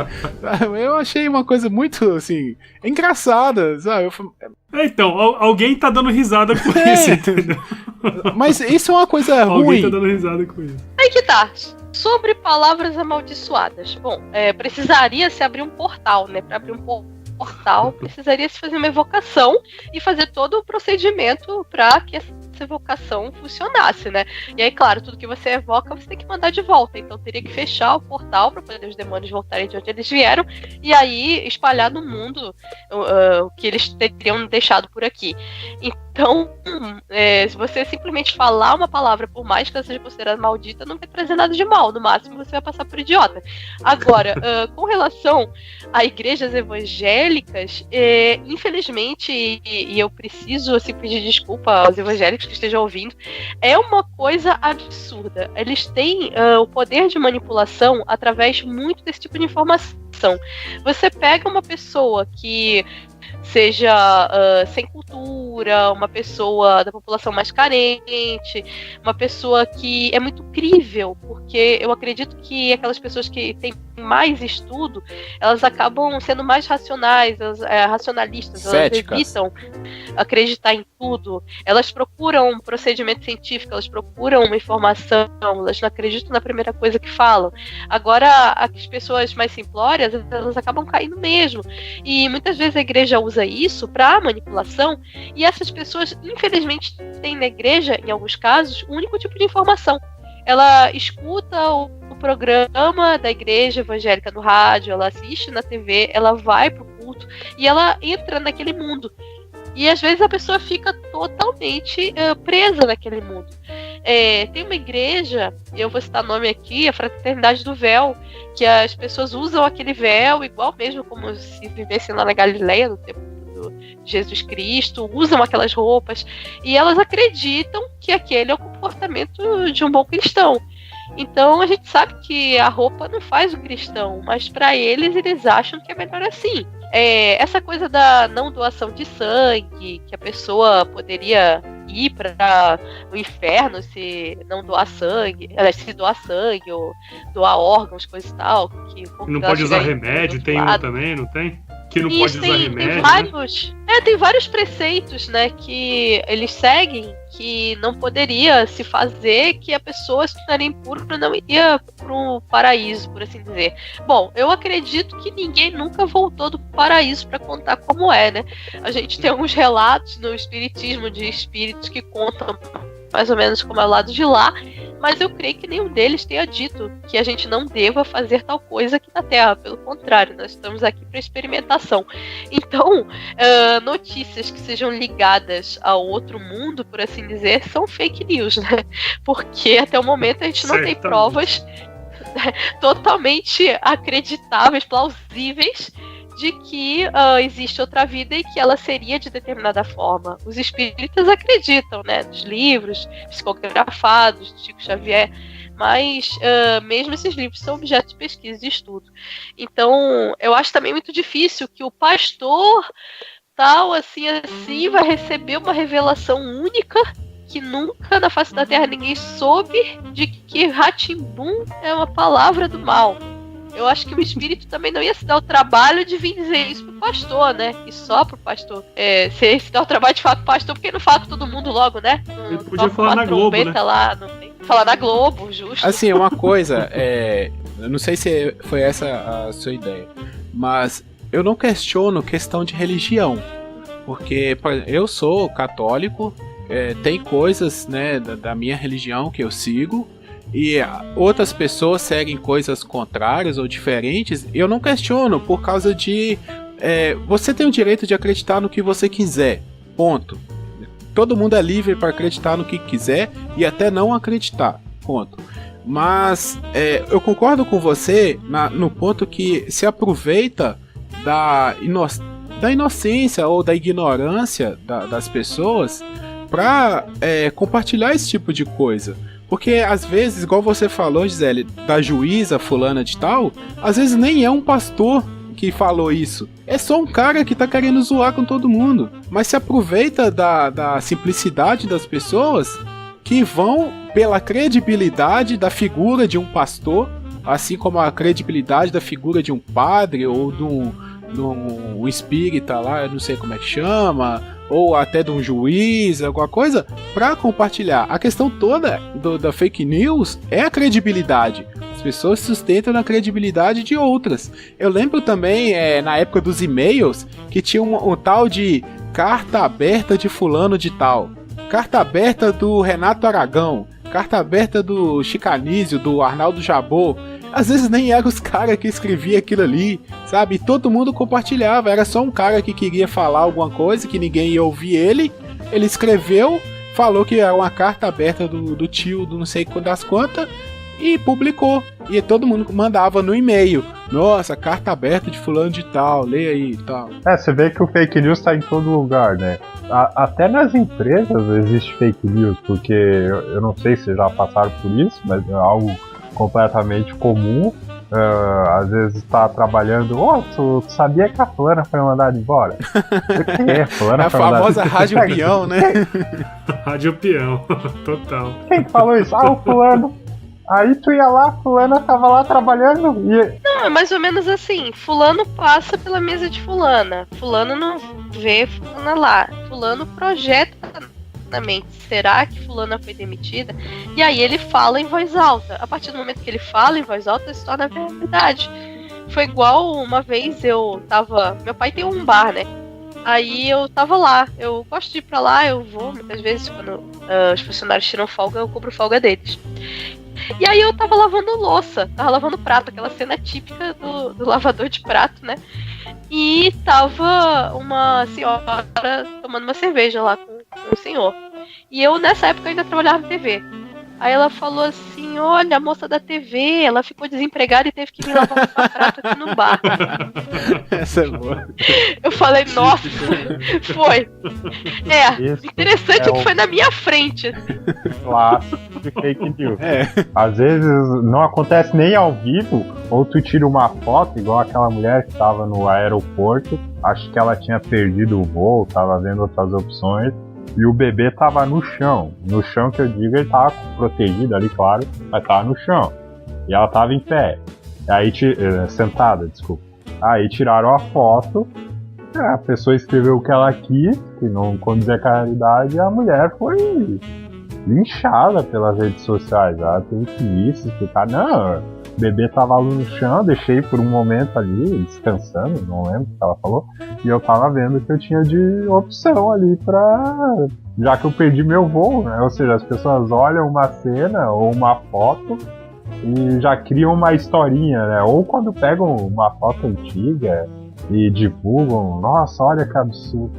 Speaker 2: Eu achei uma coisa muito, assim, engraçada, sabe?
Speaker 5: Então, alguém tá dando risada com isso, entendeu?
Speaker 2: Mas isso é uma coisa ruim.
Speaker 5: Alguém tá dando risada com isso.
Speaker 3: Aí que tá. Sobre palavras amaldiçoadas. Bom, precisaria se abrir um portal, né? Para abrir um portal, precisaria se fazer uma evocação e fazer todo o procedimento para que essa evocação funcionasse, né? E aí, claro, tudo que você evoca, você tem que mandar de volta. Então, teria que fechar o portal para poder os demônios voltarem de onde eles vieram e aí espalhar no mundo o que eles teriam deixado por aqui. Então, se você simplesmente falar uma palavra, por mais que ela seja considerada maldita, não vai trazer nada de mal. No máximo, você vai passar por idiota. Agora, com relação a igrejas evangélicas, infelizmente, e eu preciso assim, pedir desculpa aos evangélicos que estejam ouvindo, é uma coisa absurda. Eles têm o poder de manipulação através muito desse tipo de informação. Você pega uma pessoa que seja sem cultura, uma pessoa da população mais carente, uma pessoa que é muito crível, porque eu acredito que aquelas pessoas que têm mais estudo, elas acabam sendo mais racionais, racionalistas, elas evitam acreditar em tudo, elas procuram um procedimento científico, elas procuram uma informação, elas não acreditam na primeira coisa que falam. Agora, as pessoas mais simplórias, elas acabam caindo mesmo, e muitas vezes a igreja igreja usa isso para manipulação, e essas pessoas, infelizmente, têm na igreja, em alguns casos, o único tipo de informação. Ela escuta o programa da igreja evangélica no rádio, ela assiste na TV, ela vai pro culto e ela entra naquele mundo. E às vezes a pessoa fica totalmente presa naquele mundo. Tem uma igreja, eu vou citar nome aqui, a Fraternidade do Véu, que as pessoas usam aquele véu igual mesmo como se vivessem lá na Galileia, no tempo de Jesus Cristo, usam aquelas roupas, e elas acreditam que aquele é o comportamento de um bom cristão. Então a gente sabe que a roupa não faz o cristão, mas para eles acham que é melhor assim. Essa coisa da não doação de sangue, que a pessoa poderia ir para o inferno se não doar sangue, se doar sangue ou doar órgãos, coisa e tal. Que
Speaker 5: não pode usar remédio, tem um também, não tem? Que não pode usar remédio.
Speaker 3: Tem vários, tem vários preceitos, né, que eles seguem que não poderia se fazer, que a pessoa se tornaria impura não iria pro paraíso, por assim dizer. Bom, eu acredito que ninguém nunca voltou do paraíso para contar como é, né? A gente tem alguns relatos no espiritismo de espíritos que contam mais ou menos como é o lado de lá, mas eu creio que nenhum deles tenha dito que a gente não deva fazer tal coisa aqui na Terra. Pelo contrário, nós estamos aqui para experimentação. Então, notícias que sejam ligadas a outro mundo, por assim dizer, são fake news, né? Porque até o momento a gente não tem provas totalmente acreditáveis, plausíveis, de que existe outra vida e que ela seria de determinada forma. Os espíritas acreditam, né, nos livros psicografados de Chico Xavier, mas mesmo esses livros são objeto de pesquisa e estudo. Então, eu acho também muito difícil que o pastor tal, assim, vai receber uma revelação única que nunca na face da Terra ninguém soube, de que Ratimbum é uma palavra do mal. Eu acho que o espírito também não ia se dar o trabalho de vir dizer isso pro pastor, né? E só pro pastor. Se dá o trabalho de falar com o pastor, porque não fala com todo mundo logo, né?
Speaker 5: Ele podia falar na Globo, né?
Speaker 3: Lá, falar na Globo, justo.
Speaker 2: Assim, uma coisa, eu não sei se foi essa a sua ideia, mas eu não questiono questão de religião, porque eu sou católico, tem coisas, né, da minha religião que eu sigo, e outras pessoas seguem coisas contrárias ou diferentes, eu não questiono por causa de... você tem o direito de acreditar no que você quiser, ponto. Todo mundo é livre para acreditar no que quiser e até não acreditar, ponto. Mas eu concordo com você no ponto que se aproveita da inocência ou da ignorância das pessoas para compartilhar esse tipo de coisa. Porque às vezes, igual você falou, Gisele, da juíza fulana de tal, às vezes nem é um pastor que falou isso. É só um cara que tá querendo zoar com todo mundo. Mas se aproveita da simplicidade das pessoas que vão pela credibilidade da figura de um pastor, assim como a credibilidade da figura de um padre ou de um espírita lá, eu não sei como é que chama, ou até de um juiz, alguma coisa, para compartilhar. A questão toda da fake news é a credibilidade. As pessoas sustentam na credibilidade de outras. Eu lembro também, na época dos e-mails, que tinha um tal de carta aberta de fulano de tal, carta aberta do Renato Aragão, carta aberta do Chicanísio, do Arnaldo Jabor. Às vezes nem eram os caras que escreviam aquilo ali, sabe? E todo mundo compartilhava. Era só um cara que queria falar alguma coisa, que ninguém ia ouvir ele. Ele escreveu, falou que era uma carta aberta do tio, do não sei das quantas, e publicou. E todo mundo mandava no e-mail: nossa, carta aberta de fulano de tal, leia aí e tal.
Speaker 4: Você vê que o fake news tá em todo lugar, né? Até nas empresas existe fake news, porque eu não sei se já passaram por isso, mas é algo completamente comum. Às vezes tá trabalhando, tu sabia que a fulana foi mandada embora? Fulana
Speaker 2: a famosa rádio peão, né?
Speaker 5: Rádio peão, total.
Speaker 4: Quem falou isso? O fulano. Aí tu ia lá, fulana tava lá trabalhando e...
Speaker 3: Não, é mais ou menos assim, fulano passa pela mesa de fulana, fulano não vê fulana lá, fulano projeta na mente, será que fulana foi demitida? E aí ele fala em voz alta. A partir do momento que ele fala em voz alta, se torna verdade. Foi igual uma vez eu tava... Meu pai tem um bar, né? Aí eu tava lá. Eu gosto de ir pra lá, eu vou muitas vezes quando os funcionários tiram folga, eu cobro folga deles. E aí eu tava lavando louça, tava lavando prato, aquela cena típica do lavador de prato, né? E tava uma senhora tomando uma cerveja lá com o senhor. E eu nessa época ainda trabalhava na TV. Aí ela falou assim, olha, a moça da TV, ela ficou desempregada e teve que vir lavar um prato aqui no bar.
Speaker 2: Essa é boa.
Speaker 3: Eu falei, nossa, foi.
Speaker 4: Isso
Speaker 3: Interessante
Speaker 4: é
Speaker 3: que
Speaker 4: o-
Speaker 3: foi na minha frente.
Speaker 4: Clássico de fake news.
Speaker 2: É.
Speaker 4: Às vezes não acontece nem ao vivo, ou tu tira uma foto, igual aquela mulher que estava no aeroporto, acho que ela tinha perdido o voo, estava vendo outras opções, e o bebê tava no chão. No chão que eu digo, ele tava protegido ali, claro, mas tava no chão. E ela tava em pé. Aí, sentada, desculpa. Aí tiraram a foto, a pessoa escreveu o que ela quis, que não condizia com a realidade, e a mulher foi linchada pelas redes sociais. Ela teve que ir se explicar. Não, o bebê tava ali no chão, deixei por um momento ali, descansando, não lembro o que ela falou, e eu tava vendo que eu tinha de opção ali pra... Já que eu perdi meu voo, né? Ou seja, as pessoas olham uma cena ou uma foto e já criam uma historinha, né? Ou quando pegam uma foto antiga e divulgam, nossa, olha que absurdo.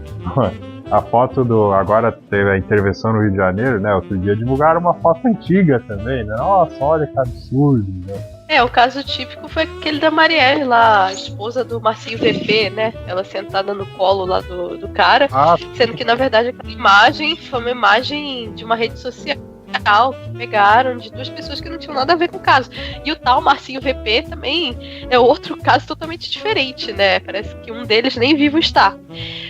Speaker 4: A foto do... Agora teve a intervenção no Rio de Janeiro, né? Outro dia divulgaram uma foto antiga também, né? Nossa, olha que absurdo, né?
Speaker 3: O caso típico foi aquele da Marielle lá, a esposa do Marcinho VP, né? Ela sentada no colo lá do cara,
Speaker 4: Ah,
Speaker 3: sendo que na verdade aquela imagem foi uma imagem de uma rede social que pegaram de duas pessoas que não tinham nada a ver com o caso. E o tal Marcinho VP também é outro caso totalmente diferente, né? Parece que um deles nem vivo está.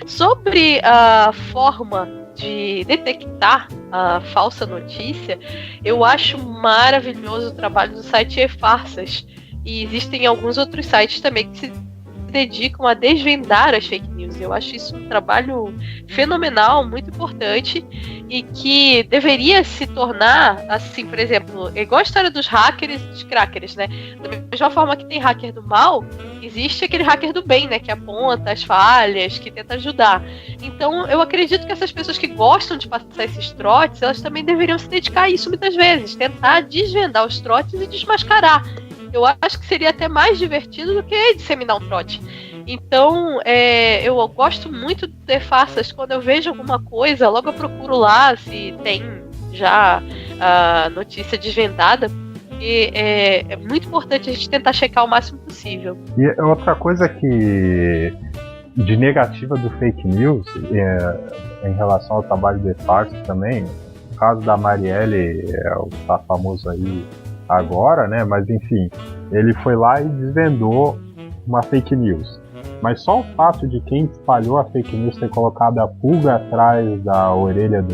Speaker 3: Sobre a forma de detectar a falsa notícia, eu acho maravilhoso o trabalho do site E-Farsas. E existem alguns outros sites também que se dedicam a desvendar as fake news. Eu acho isso um trabalho fenomenal, muito importante, e que deveria se tornar, assim, por exemplo, igual a história dos hackers e dos crackers, né? Da mesma forma que tem hacker do mal, existe aquele hacker do bem, né? Que aponta as falhas, que tenta ajudar. Então, eu acredito que essas pessoas que gostam de passar esses trotes, elas também deveriam se dedicar a isso muitas vezes, tentar desvendar os trotes e desmascarar. Eu acho que seria até mais divertido do que disseminar um trote. Então, eu gosto muito de ter farsas. Quando eu vejo alguma coisa, logo eu procuro lá se tem já a notícia desvendada. E é muito importante a gente tentar checar o máximo possível.
Speaker 4: e outra coisa que de negativa do fake news em relação ao trabalho de farsa também, o caso da Marielle tá famoso aí agora, né? Mas enfim, ele foi lá e desvendou uma fake news. Mas só o fato de quem espalhou a fake news ter colocado a pulga atrás da orelha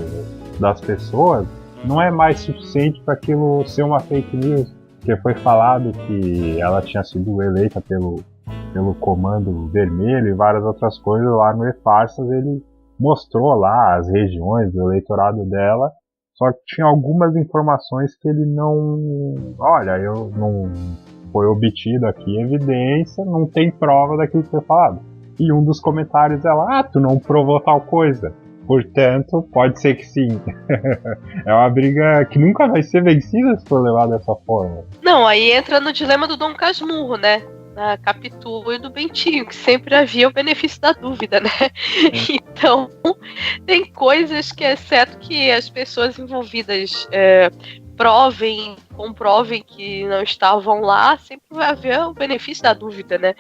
Speaker 4: das pessoas não é mais suficiente para aquilo ser uma fake news. Porque foi falado que ela tinha sido eleita pelo Comando Vermelho e várias outras coisas. Lá no E-Farsas ele mostrou lá as regiões do eleitorado dela, só que tinha algumas informações que ele não... Olha, eu não... Foi obtido aqui evidência, não tem prova daquilo que foi falado. E um dos comentários é lá, tu não provou tal coisa. Portanto, pode ser que sim. É uma briga que nunca vai ser vencida se for levar dessa forma.
Speaker 3: Não, aí entra no dilema do Dom Casmurro, né? Da Capitu e do Bentinho, que sempre havia o benefício da dúvida, né? Então, tem coisas que, exceto que as pessoas envolvidas comprovem que não estavam lá, sempre vai haver o benefício da dúvida, né?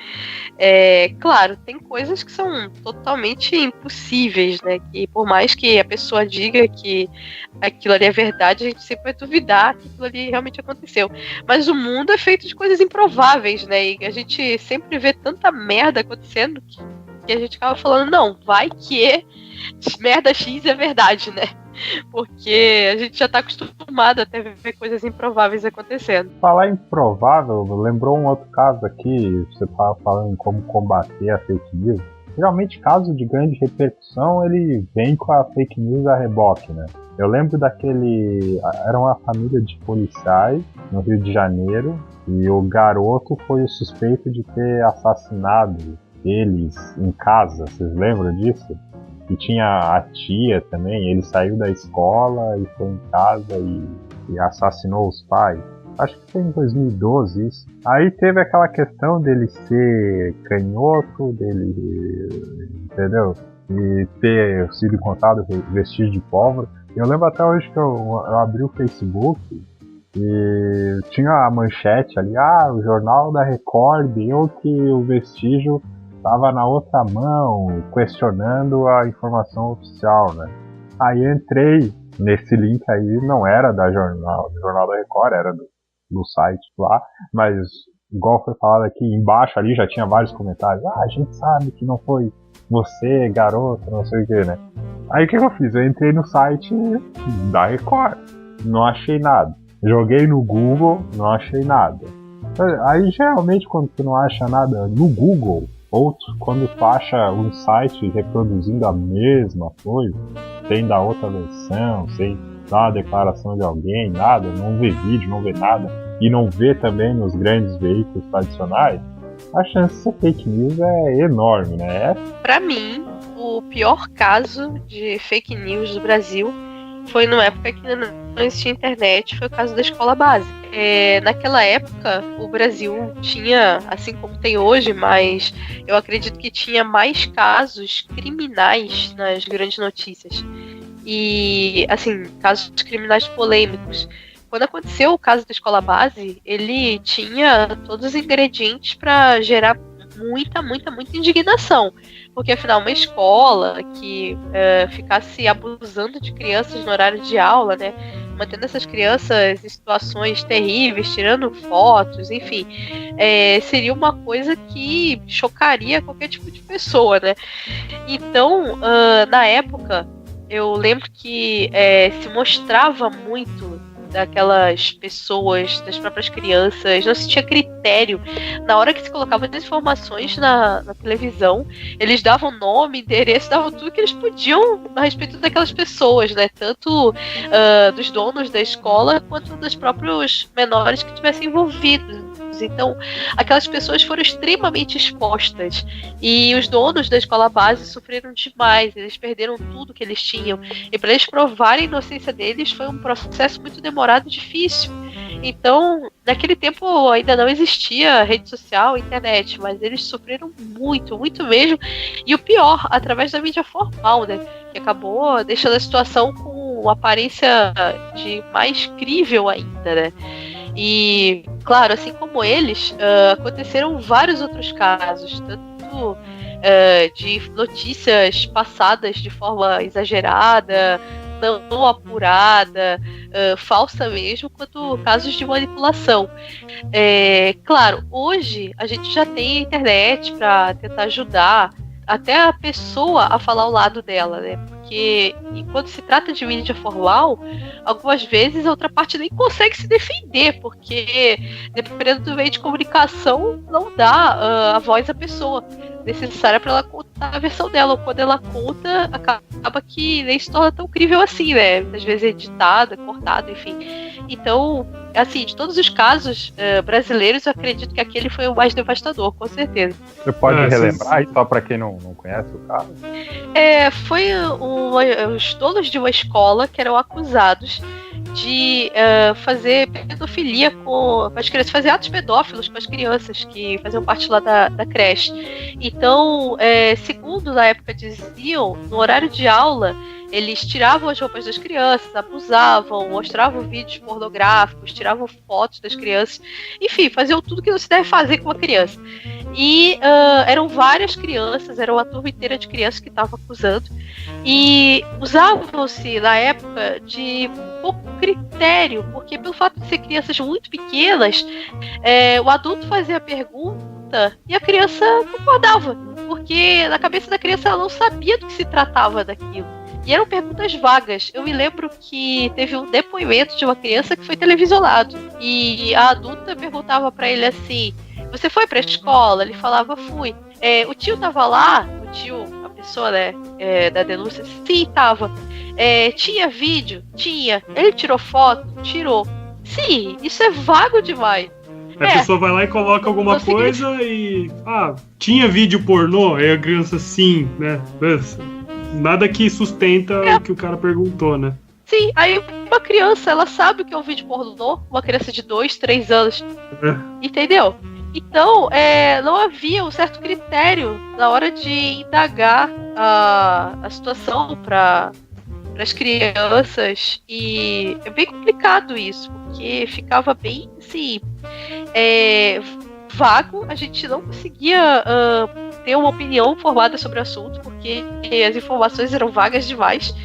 Speaker 3: Claro, tem coisas que são totalmente impossíveis, né? Que por mais que a pessoa diga que aquilo ali é verdade, a gente sempre vai duvidar que aquilo ali realmente aconteceu. Mas o mundo é feito de coisas improváveis, né? E a gente sempre vê tanta merda acontecendo que a gente acaba falando, não, vai que merda X é verdade, né? Porque a gente já tá acostumado a ver coisas improváveis acontecendo.
Speaker 4: Falar improvável, lembrou um outro caso aqui, você tava falando em como combater a fake news. Geralmente, caso de grande repercussão, ele vem com a fake news a reboque, né? Eu lembro era uma família de policiais no Rio de Janeiro, e o garoto foi o suspeito de ter assassinado deles em casa, vocês lembram disso? E tinha a tia também, ele saiu da escola e foi em casa e assassinou os pais. Acho que foi em 2012 isso. Aí teve aquela questão dele ser canhoto, dele, entendeu? E ter sido encontrado vestido de pólvora. Eu lembro até hoje que eu abri o Facebook e tinha a manchete ali, o Jornal da Record deu que o vestígio estava na outra mão, questionando a informação oficial, né? Aí eu entrei nesse link aí, não era do Jornal da Record, era do site lá, mas igual foi falado aqui, embaixo ali já tinha vários comentários, a gente sabe que não foi você, garoto, não sei o que, né? Aí o que eu fiz? Eu entrei no site da Record, não achei nada. Joguei no Google, não achei nada. Aí geralmente quando tu não acha nada no Google, ou quando tu acha um site reproduzindo a mesma coisa, sem dar outra versão, sem dar uma declaração de alguém, nada, não vê vídeo, não vê nada, e não vê também nos grandes veículos tradicionais, a chance de ser fake news é enorme, né?
Speaker 3: Pra mim, o pior caso de fake news do Brasil foi numa época que ainda não existia internet, foi o caso da escola básica. Naquela época, o Brasil tinha, assim como tem hoje, mas eu acredito que tinha mais casos criminais nas grandes notícias. E, assim, casos criminais polêmicos. Quando aconteceu o caso da escola base, ele tinha todos os ingredientes para gerar muita indignação. Porque, afinal, uma escola que ficasse abusando de crianças no horário de aula, né? Mantendo essas crianças em situações terríveis, tirando fotos, enfim, seria uma coisa que chocaria qualquer tipo de pessoa, né? Então, na época, eu lembro que se mostrava muito daquelas pessoas, das próprias crianças, não se tinha critério. Na hora que se colocavam as informações na televisão, eles davam nome, endereço, davam tudo que eles podiam a respeito daquelas pessoas, né? Tanto dos donos da escola, quanto dos próprios menores que estivessem envolvidos. Então, aquelas pessoas foram extremamente expostas e os donos da escola base sofreram demais, eles perderam tudo que eles tinham, e para eles provarem a inocência deles foi um processo muito demorado e difícil. Então, naquele tempo ainda não existia rede social, internet, mas eles sofreram muito mesmo, e o pior, através da mídia formal, né, que acabou deixando a situação com uma aparência de mais crível ainda, né. E, claro, assim como eles, aconteceram vários outros casos, tanto de notícias passadas de forma exagerada, não apurada, falsa mesmo, quanto casos de manipulação. Claro, hoje a gente já tem a internet para tentar ajudar até a pessoa a falar ao lado dela, né? Porque enquanto se trata de mídia formal, algumas vezes a outra parte nem consegue se defender, porque dependendo do meio de comunicação, não dá a voz à pessoa necessária para ela contar a versão dela, ou quando ela conta, acaba que nem se torna tão crível assim, né? Às vezes é editada, cortada, enfim. Então, assim, de todos os casos brasileiros, eu acredito que aquele foi o mais devastador, com certeza.
Speaker 4: Você pode relembrar aí, só para quem não conhece o caso?
Speaker 3: Foi os donos de uma escola que eram acusados de fazer pedofilia com as crianças, fazer atos pedófilos com as crianças que faziam parte lá da creche. Então, segundo na época diziam, no horário de aula, eles tiravam as roupas das crianças, abusavam, mostravam vídeos pornográficos, tiravam fotos das crianças, enfim, faziam tudo que não se deve fazer com uma criança. E eram várias crianças, era uma turma inteira de crianças que estavam acusando, e usavam-se na época de pouco critério, porque pelo fato de ser crianças muito pequenas, o adulto fazia a pergunta e a criança concordava, porque na cabeça da criança ela não sabia do que se tratava daquilo. E eram perguntas vagas. Eu me lembro que teve um depoimento de uma criança que foi televisionado. E a adulta perguntava pra ele assim: você foi pra escola? Ele falava: fui. O tio tava lá? O tio, a pessoa, né, da denúncia? Sim, tava. Tinha vídeo? Tinha. Ele tirou foto? Tirou. Sim, isso é vago demais.
Speaker 5: A pessoa vai lá e coloca alguma
Speaker 3: Não significa-
Speaker 5: coisa e... tinha vídeo pornô? Aí a criança, sim, né? Nada que sustenta o que o cara perguntou, né?
Speaker 3: Sim, aí uma criança, ela sabe o que é um vídeo pornô, uma criança de 2, 3 anos, entendeu? Então, não havia um certo critério na hora de indagar a situação para as crianças, e é bem complicado isso, porque ficava bem, assim, vago, a gente não conseguia ter uma opinião formada sobre o assunto, porque as informações eram vagas demais.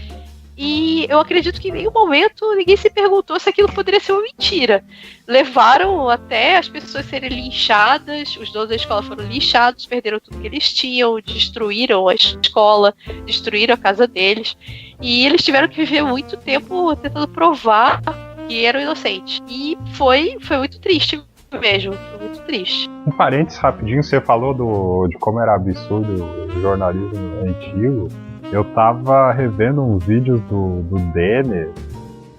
Speaker 3: E eu acredito que em nenhum momento ninguém se perguntou se aquilo poderia ser uma mentira. Levaram até as pessoas serem linchadas, os donos da escola foram linchados, perderam tudo que eles tinham, destruíram a escola, destruíram a casa deles. E eles tiveram que viver muito tempo tentando provar que eram inocentes. E foi muito triste mesmo, foi muito triste.
Speaker 4: Um parênteses rapidinho, você falou de como era absurdo o jornalismo antigo. Eu tava revendo uns vídeos do Denner,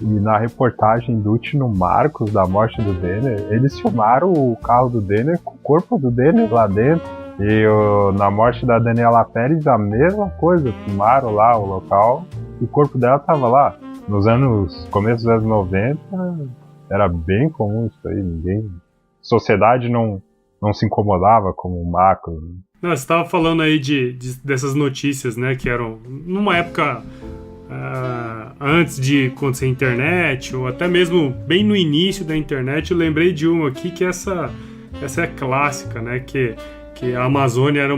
Speaker 4: e na reportagem do Tino Marcos, da morte do Denner, eles filmaram o carro do Denner com o corpo do Denner lá dentro. E na morte da Daniela Pérez, a mesma coisa, filmaram lá o local e o corpo dela tava lá. Começo dos anos 90, era bem comum isso aí, sociedade não se incomodava com o macro.
Speaker 5: Não, você estava falando aí dessas notícias, né, que eram numa época antes de acontecer a internet, ou até mesmo bem no início da internet. Eu lembrei de uma aqui que essa é clássica, né, que a Amazônia era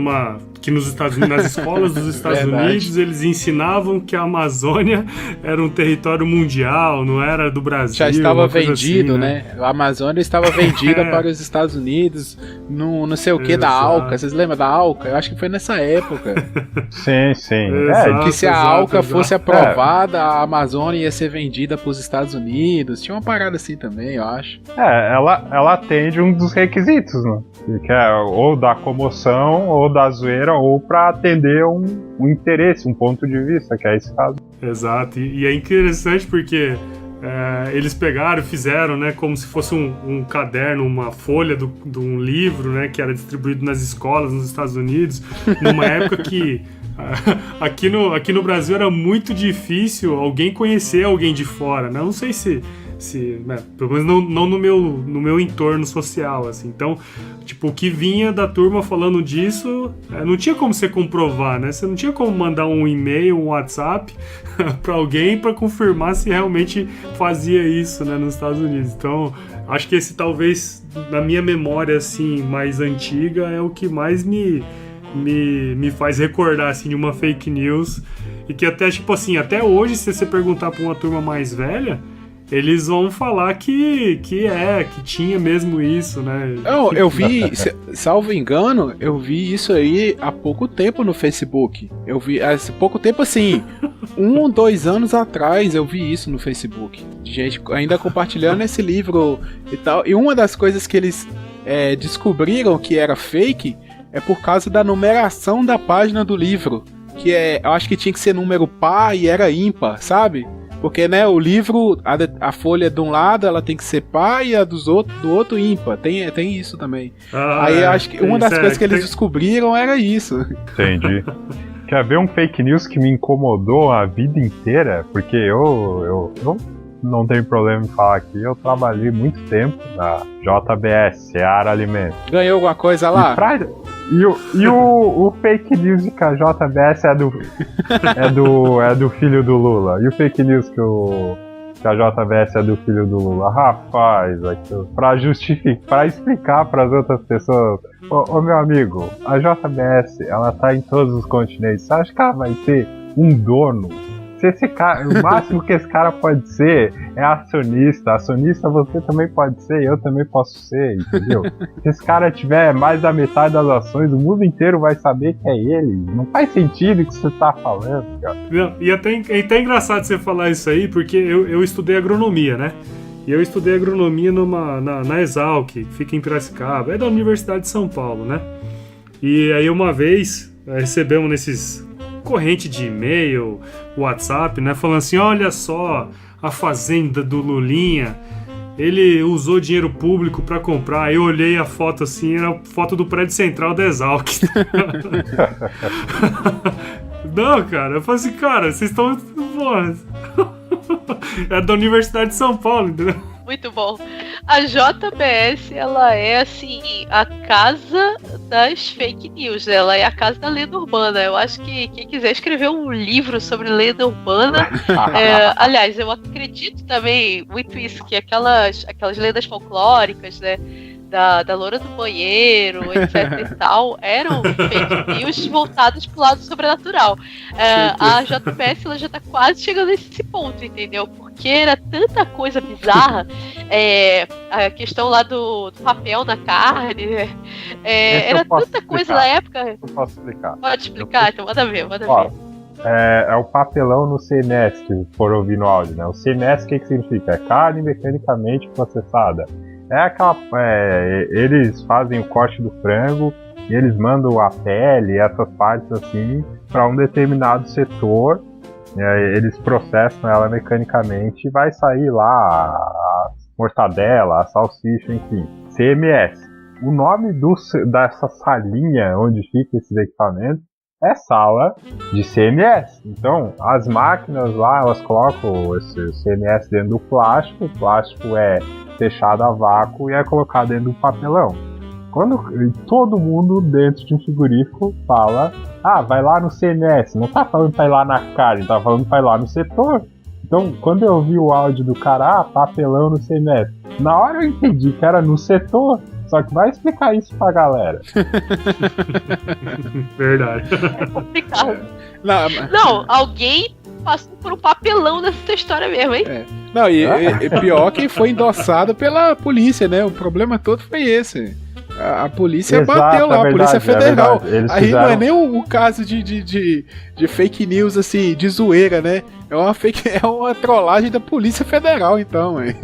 Speaker 5: que nos Estados Unidos, nas escolas dos Estados Unidos, eles ensinavam que a Amazônia era um território mundial, não era do Brasil.
Speaker 2: Já estava vendido,
Speaker 5: assim,
Speaker 2: né? A Amazônia estava vendida para os Estados Unidos, não sei o que, da Alca. Vocês lembram da Alca? Eu acho que foi nessa época.
Speaker 4: Sim.
Speaker 2: Que se a Alca fosse aprovada, a Amazônia ia ser vendida para os Estados Unidos. Tinha uma parada assim também, eu acho.
Speaker 4: Ela atende um dos requisitos, né? Que é ou da comoção, ou da zoeira, ou para atender um interesse, um ponto de vista, que é esse caso.
Speaker 5: Exato, e é interessante porque eles pegaram e fizeram, né, como se fosse um caderno, uma folha de um livro, né, que era distribuído nas escolas nos Estados Unidos, numa época que aqui no Brasil era muito difícil alguém conhecer alguém de fora, né? Não sei se pelo menos não no meu entorno social, assim. Então, tipo, o que vinha da turma falando disso, não tinha como você comprovar, né? Você não tinha como mandar um e-mail, um WhatsApp para alguém para confirmar se realmente fazia isso, né, nos Estados Unidos. Então, acho que esse talvez, na minha memória, assim, mais antiga, é o que mais me faz recordar, assim, de uma fake news. E que até, tipo assim, até hoje, se você perguntar para uma turma mais velha, eles vão falar que tinha mesmo isso, né?
Speaker 2: Não, eu vi, salvo engano, eu vi isso aí há pouco tempo no Facebook. Eu vi há pouco tempo, assim, 1, 2 anos atrás eu vi isso no Facebook. De gente ainda compartilhando esse livro e tal. E uma das coisas que eles descobriram que era fake é por causa da numeração da página do livro. Que eu acho que tinha que ser número par e era ímpar, sabe? Porque, né, o livro, a folha de um lado ela tem que ser par e a do outro ímpar. Tem isso também. Aí eu acho que uma das coisas que eles descobriram era isso.
Speaker 4: Entendi. Quer ver um fake news que me incomodou a vida inteira? Porque eu não tenho problema em falar aqui. Eu trabalhei muito tempo na JBS, Seara Alimentos.
Speaker 2: Ganhou alguma coisa lá?
Speaker 4: E o fake news de que a JBS é do filho do Lula. E o fake news que a JBS é do filho do Lula. Rapaz, pra explicar pras outras pessoas. Ô meu amigo, a JBS, ela tá em todos os continentes. Você acha que ela vai ter um dono? O máximo que esse cara pode ser é acionista. Acionista você também pode ser, eu também posso ser, entendeu? Se esse cara tiver mais da metade das ações, o mundo inteiro vai saber que é ele. Não faz sentido o que você tá falando, cara.
Speaker 5: Não, e é até engraçado você falar isso aí, porque eu estudei agronomia, né? E eu estudei agronomia na Exalc, que fica em Piracicaba, é da Universidade de São Paulo, né? E aí uma vez recebemos nesses corrente de e-mail, WhatsApp, né, falando assim, olha só a fazenda do Lulinha, ele usou dinheiro público pra comprar. Eu olhei a foto assim, era a foto do prédio central da Exalc. Não, cara, eu falei assim, cara, vocês estão... Porra. É da Universidade de São Paulo, entendeu?
Speaker 3: Muito bom. A JBS, ela é, assim, a casa das fake news. Ela é a casa da lenda urbana. Eu acho que quem quiser escrever um livro sobre lenda urbana... aliás, eu acredito também muito isso, que aquelas lendas folclóricas, né? Da loura do banheiro, etc e tal, eram fake news voltadas pro lado sobrenatural. A JBS, ela já tá quase chegando nesse ponto, entendeu? Porque era tanta coisa bizarra, a questão lá do papel na carne, era tanta coisa na época.
Speaker 4: Eu posso explicar.
Speaker 3: Pode explicar? Então manda ver.
Speaker 4: É o papelão no CMS, que for ouvir no áudio, né? O CMS, o que significa? É carne mecanicamente processada. Eles fazem o corte do frango e eles mandam a pele, essas partes assim, para um determinado setor. Eles processam ela mecanicamente e vai sair lá a mortadela, a salsicha, enfim. CMS. O nome dessa salinha onde fica esses equipamentos é sala de CMS. Então, as máquinas lá, elas colocam esse CMS dentro do plástico. O plástico é fechado a vácuo e é colocado dentro do papelão. Quando todo mundo dentro de um frigorífico fala, vai lá no CMS, não tá falando pra ir lá na carne, tá falando pra ir lá no setor. Então, quando eu vi o áudio do cara, papelão no CMS, na hora eu entendi que era no setor. Só que vai explicar isso pra galera.
Speaker 5: Verdade.
Speaker 3: É complicado. Não, alguém passou por um papelão nessa história mesmo, hein?
Speaker 2: Não, e pior que foi endossado pela polícia, né? O problema todo foi esse. A polícia bateu lá, a Polícia Federal. Aí não é nem o caso de fake news, assim, de zoeira, né? É uma trollagem da Polícia Federal, então, hein?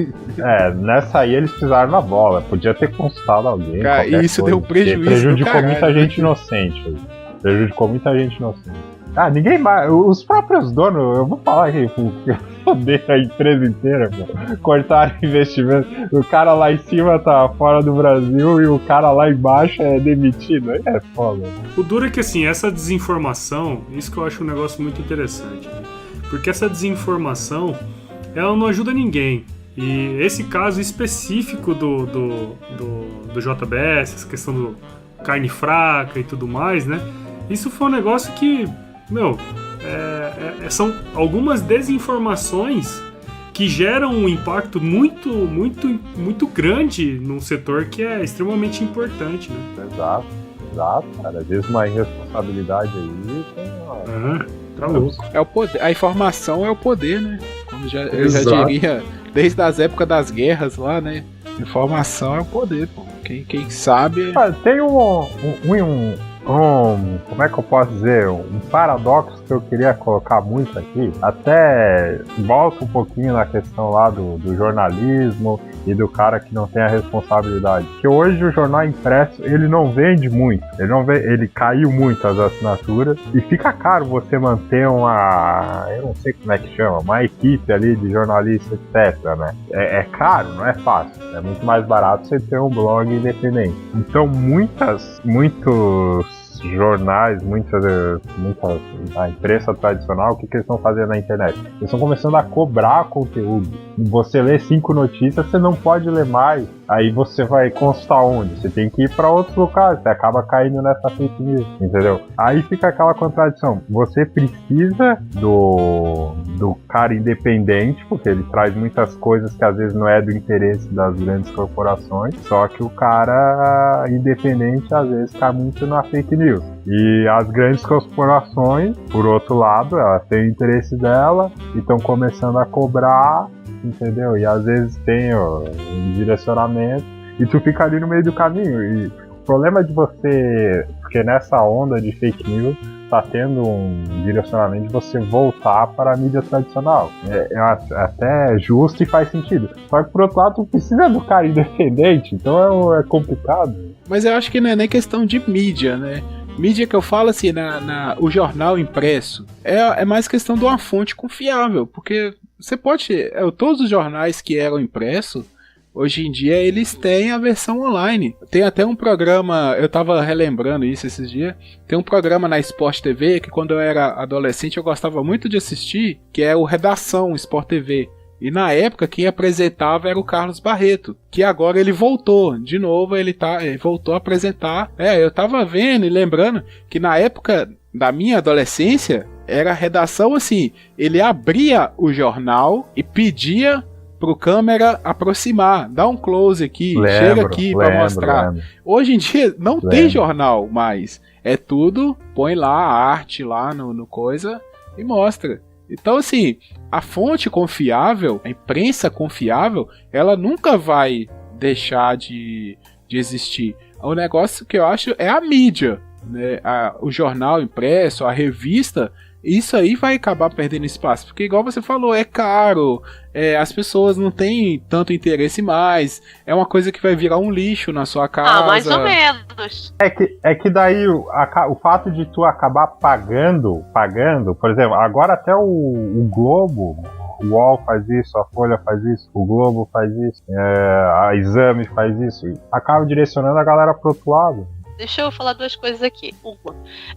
Speaker 4: Nessa aí eles pisaram na bola. Podia ter consultado alguém.
Speaker 2: Cara, e isso deu prejuízo.
Speaker 4: Prejudicou muita gente inocente. Ninguém mais. Os próprios donos, eu vou falar aqui, foder a empresa inteira, pô. Cortaram investimento. O cara lá em cima tá fora do Brasil e o cara lá embaixo é demitido. Aí é foda.
Speaker 5: O duro é que, assim, essa desinformação, isso que eu acho um negócio muito interessante. Porque essa desinformação, ela não ajuda ninguém. E esse caso específico do JBS, essa questão do carne fraca e tudo mais, né? Isso foi um negócio que, são algumas desinformações que geram um impacto muito, muito, muito grande num setor que é extremamente importante, né?
Speaker 4: Exato, cara. Às vezes uma irresponsabilidade aí
Speaker 5: tá louco.
Speaker 2: É o poder. A informação é o poder, né? Como eu já diria, desde as épocas das guerras lá, né? Informação é o poder, pô. Quem sabe...
Speaker 4: Tem como é que eu posso dizer? Um paradoxo que eu queria colocar muito aqui. Até volta um pouquinho na questão lá do jornalismo e do cara que não tem a responsabilidade. Que hoje o jornal impresso, ele não vende muito. Ele caiu muito as assinaturas e fica caro você manter eu não sei como é que chama, uma equipe ali de jornalistas, etc, né? É caro, não é fácil. É muito mais barato você ter um blog independente. Então muitos jornais, a imprensa tradicional, o que eles estão fazendo na internet? Eles estão começando a cobrar conteúdo. Você lê 5 notícias, você não pode ler mais. Aí você vai consultar onde? Você tem que ir para outros locais, você acaba caindo nessa fake news, entendeu? Aí fica aquela contradição. Você precisa do cara independente, porque ele traz muitas coisas que às vezes não é do interesse das grandes corporações, só que o cara independente às vezes cai muito na fake news. E as grandes corporações, por outro lado, elas têm o interesse dela e estão começando a cobrar, entendeu? E às vezes tem um direcionamento e tu fica ali no meio do caminho. E o problema de você, porque nessa onda de fake news tá tendo um direcionamento de você voltar para a mídia tradicional. É até justo e faz sentido. Só que por outro lado tu precisa do cara independente, então é complicado.
Speaker 2: Mas eu acho que não é nem questão de mídia, né? Mídia que eu falo assim, o jornal impresso, é mais questão de uma fonte confiável, porque você pode... Todos os jornais que eram impressos, Hoje em dia eles têm a versão online. Tem até um programa, eu tava relembrando isso esses dias, tem um programa na Sport TV que quando eu era adolescente eu gostava muito de assistir, que é o Redação Sport TV. E na época quem apresentava era o Carlos Barreto, que agora ele voltou, de novo ele voltou a apresentar. Eu tava vendo e lembrando que na época da minha adolescência era a redação assim, ele abria o jornal e pedia pro câmera aproximar, dá um close aqui, chega aqui para mostrar. Hoje em dia não tem jornal mais, é tudo, põe lá a arte lá no coisa e mostra. Então assim, a fonte confiável, a imprensa confiável, ela nunca vai deixar de existir. O negócio que eu acho é a mídia, né? O jornal impresso, a revista, isso aí vai acabar perdendo espaço, porque igual você falou, é caro, as pessoas não têm tanto interesse mais, é uma coisa que vai virar um lixo na sua casa.
Speaker 3: Mais ou menos.
Speaker 4: É que daí o fato de tu acabar pagando, por exemplo, agora até o Globo, o UOL faz isso, a Folha faz isso, o Globo faz isso, a Exame faz isso, acaba direcionando a galera pro outro lado.
Speaker 3: Deixa eu falar duas coisas aqui. Uma,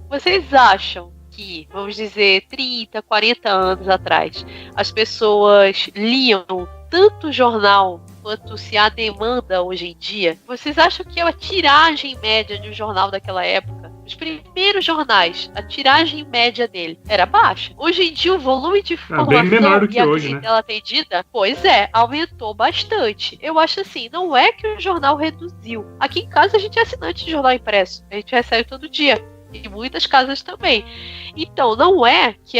Speaker 3: vocês acham que, vamos dizer, 30, 40 anos atrás, as pessoas liam tanto jornal quanto se há demanda hoje em dia? Vocês acham que a tiragem média de um jornal daquela época, os primeiros jornais, a tiragem média dele era baixa? Hoje em dia o volume de informação
Speaker 5: bem menor do que
Speaker 3: e a
Speaker 5: hoje,
Speaker 3: clientela atendida, pois é, aumentou bastante. Eu acho assim, não é que o jornal reduziu. Aqui em casa a gente é assinante de jornal impresso, a gente recebe todo dia. E muitas casas também. Então, não é que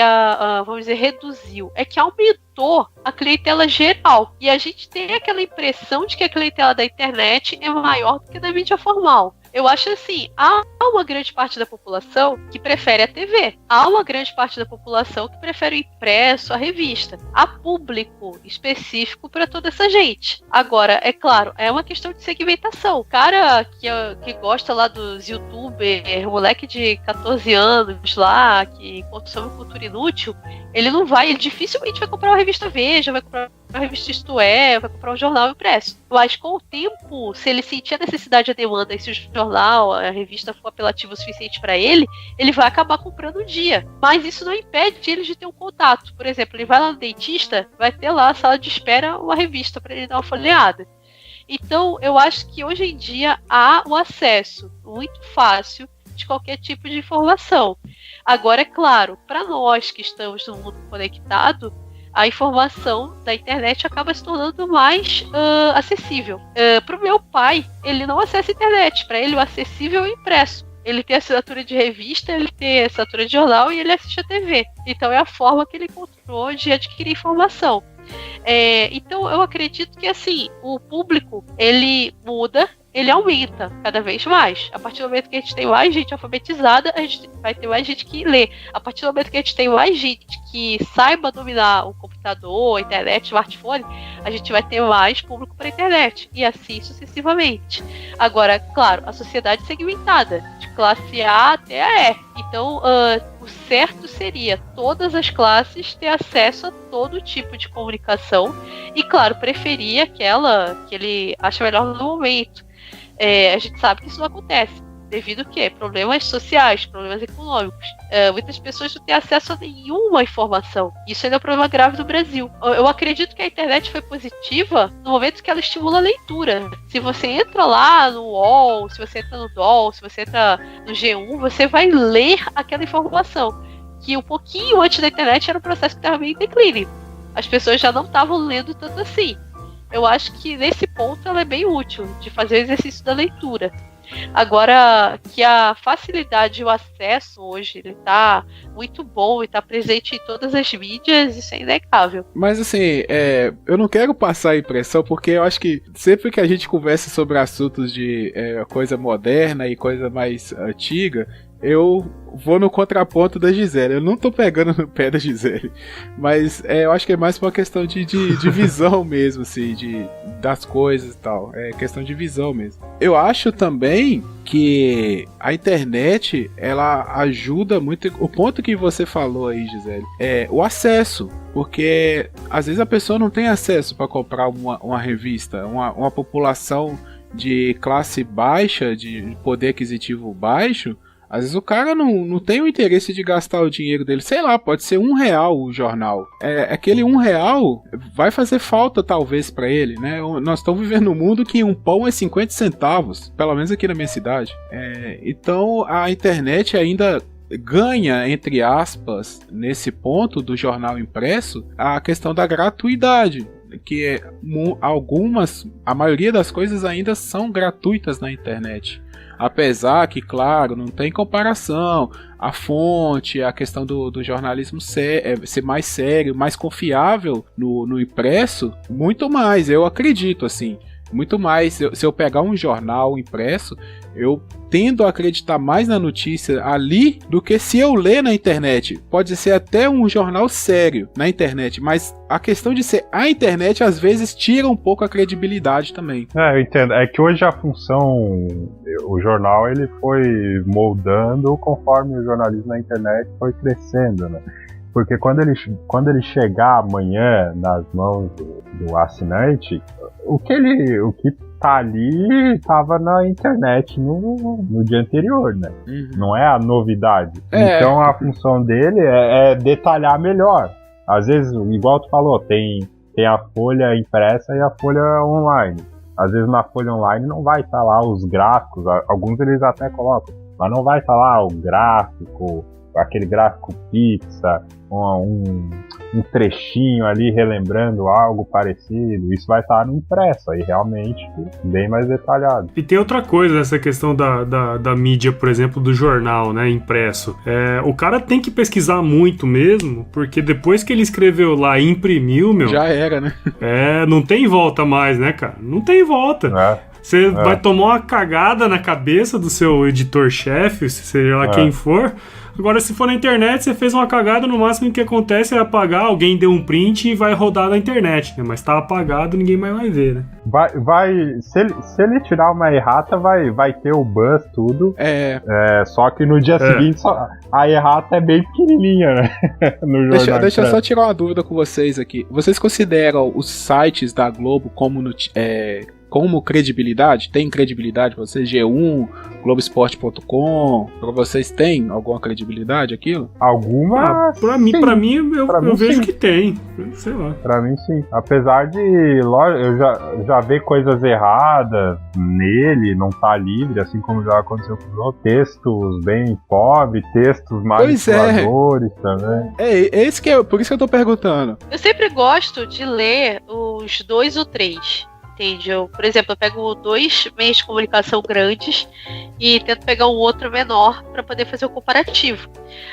Speaker 3: vamos dizer, reduziu, é que aumentou a clientela geral. E a gente tem aquela impressão de que a clientela da internet é maior do que da mídia formal. Eu acho assim, há uma grande parte da população que prefere a TV. Há uma grande parte da população que prefere o impresso, a revista. Há público específico para toda essa gente. Agora, é claro, é uma questão de segmentação. O cara que gosta lá dos youtubers, moleque de 14 anos lá, que consome cultura inútil, ele dificilmente vai comprar uma revista Veja, vai comprar uma revista Isto É, vai comprar um jornal impresso. Mas com o tempo, se ele sentir a necessidade, a demanda, e se o jornal, a revista for apelativo o suficiente para ele vai acabar comprando um dia. Mas isso não impede ele de ter um contato. Por exemplo, ele vai lá no dentista, vai ter lá a sala de espera uma revista para ele dar uma folheada. Então, eu acho que hoje em dia há o acesso muito fácil de qualquer tipo de informação. Agora, é claro, para nós que estamos no mundo conectado, a informação da internet acaba se tornando mais acessível. Para o meu pai, ele não acessa a internet. Para ele, o acessível é o impresso. Ele tem assinatura de revista, ele tem assinatura de jornal e ele assiste a TV. Então, é a forma que ele encontrou de adquirir informação. Então, eu acredito que assim, o público, ele muda, ele aumenta cada vez mais. A partir do momento que a gente tem mais gente alfabetizada, a gente vai ter mais gente que lê. A partir do momento que a gente tem mais gente que saiba dominar o computador, a internet, o smartphone, a gente vai ter mais público para a internet. E assim sucessivamente. Agora, claro, a sociedade segmentada, de classe A até a E. Então, o certo seria todas as classes ter acesso a todo tipo de comunicação. E, claro, preferir aquela que ele acha melhor no momento. A gente sabe que isso não acontece, devido a quê? Problemas sociais, problemas econômicos. Muitas pessoas não têm acesso a nenhuma informação. Isso ainda é um problema grave no Brasil. Eu acredito que a internet foi positiva no momento que ela estimula a leitura. Se você entra lá no UOL, se você entra no DOL, se você entra no G1, você vai ler aquela informação. Que um pouquinho antes da internet era um processo que estava meio em declínio. As pessoas já não estavam lendo tanto assim. Eu acho que nesse ponto ela é bem útil, de fazer o exercício da leitura. Agora, que a facilidade e o acesso hoje, ele tá muito bom e tá presente em todas as mídias, isso é inegável.
Speaker 2: Mas assim, eu não quero passar a impressão, porque eu acho que sempre que a gente conversa sobre assuntos de coisa moderna e coisa mais antiga, eu vou no contraponto da Gisele. Eu não tô pegando no pé da Gisele, mas eu acho que é mais uma questão de visão mesmo, assim, das coisas e tal. É questão de visão mesmo. Eu acho também que a internet, ela ajuda muito. O ponto que você falou aí, Gisele, é o acesso. Porque às vezes a pessoa não tem acesso para comprar uma revista, uma população de classe baixa, de poder aquisitivo baixo. Às vezes o cara não tem o interesse de gastar o dinheiro dele. Sei lá, pode ser R$1 o jornal. Aquele R$1 vai fazer falta talvez pra ele, né? Nós estamos vivendo num mundo que um pão é 50 centavos. Pelo menos aqui na minha cidade. Então a internet ainda ganha, entre aspas, nesse ponto do jornal impresso, a questão da gratuidade. Que a maioria das coisas ainda são gratuitas na internet. Apesar que, claro, não tem comparação, a fonte, a questão do jornalismo ser mais sério, mais confiável no impresso, muito mais, eu acredito, assim, muito mais. Se eu pegar um jornal impresso, eu tendo a acreditar mais na notícia ali do que se eu ler na internet. Pode ser até um jornal sério na internet, mas a questão de ser a internet às vezes tira um pouco a credibilidade também.
Speaker 4: Eu entendo. É que hoje a função, o jornal, ele foi moldando conforme o jornalismo na internet foi crescendo, né? Porque quando ele chegar amanhã nas mãos do assinante, o que tá ali tava na internet no dia anterior, né? Uhum. Não é a novidade. Então a função dele é detalhar melhor. Às vezes, igual tu falou, tem a folha impressa e a folha online. Às vezes na folha online não vai estar lá os gráficos, alguns eles até colocam, mas não vai estar lá o gráfico, aquele gráfico Pixar, um trechinho ali relembrando algo parecido. Isso vai estar no impresso aí, realmente bem mais detalhado.
Speaker 5: E tem outra coisa nessa questão da mídia, por exemplo, do jornal, né, impresso. O cara tem que pesquisar muito mesmo, porque depois que ele escreveu lá e imprimiu,
Speaker 2: já era, né?
Speaker 5: Não tem volta mais, né, cara? Não tem volta. Você vai tomar uma cagada na cabeça do seu editor-chefe, seja lá quem for. Agora, se for na internet, você fez uma cagada, no máximo o que acontece é apagar, alguém deu um print e vai rodar na internet, né? Mas tá apagado, ninguém mais vai ver, né?
Speaker 4: Se ele tirar uma errata, vai ter o buzz, tudo. Só que no dia seguinte, a errata é bem pequenininha, né? No jornal.
Speaker 2: Deixa eu só tirar uma dúvida com vocês aqui. Vocês consideram os sites da Globo como credibilidade? Tem credibilidade pra vocês? G1, Globoesporte.com, pra vocês tem alguma credibilidade aquilo?
Speaker 4: Alguma?
Speaker 5: Pra mim eu vejo que tem, sei lá.
Speaker 4: Pra mim sim, apesar de eu já ver coisas erradas nele, não tá livre, assim como já aconteceu com os outros, textos bem pobres, textos manipuladores também.
Speaker 2: Por isso que eu tô perguntando.
Speaker 3: Eu sempre gosto de ler os 2 ou 3. Entende? Por exemplo, eu pego 2 meios de comunicação grandes e tento pegar o outro menor para poder fazer o comparativo.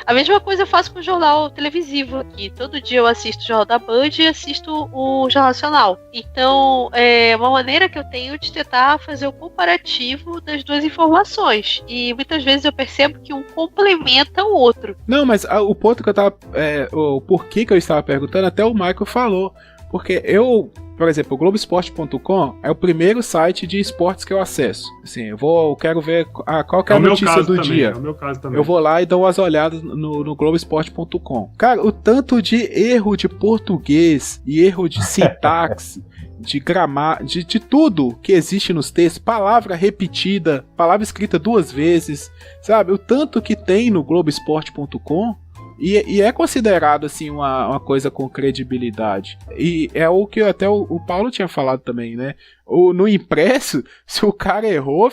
Speaker 3: A mesma coisa eu faço com o jornal televisivo aqui. Todo dia eu assisto o Jornal da Band e assisto o Jornal Nacional. Então, é uma maneira que eu tenho de tentar fazer o comparativo das 2 informações. E muitas vezes eu percebo que um complementa o outro.
Speaker 2: Não, mas o ponto que eu tava... o porquê que eu estava perguntando, até o Michael falou. Porque por exemplo, o Globoesporte.com é o primeiro site de esportes que eu acesso. Assim, eu quero ver qual que é a notícia do dia.
Speaker 5: É o meu caso também.
Speaker 2: Eu vou lá e dou umas olhadas no Globoesporte.com. Cara, o tanto de erro de português e erro de sintaxe, de gramática, de tudo que existe nos textos, palavra repetida, palavra escrita 2 vezes, sabe? O tanto que tem no Globoesporte.com. E é considerado assim uma coisa com credibilidade. E é o que até o Paulo tinha falado também, né? No impresso, se o cara errou,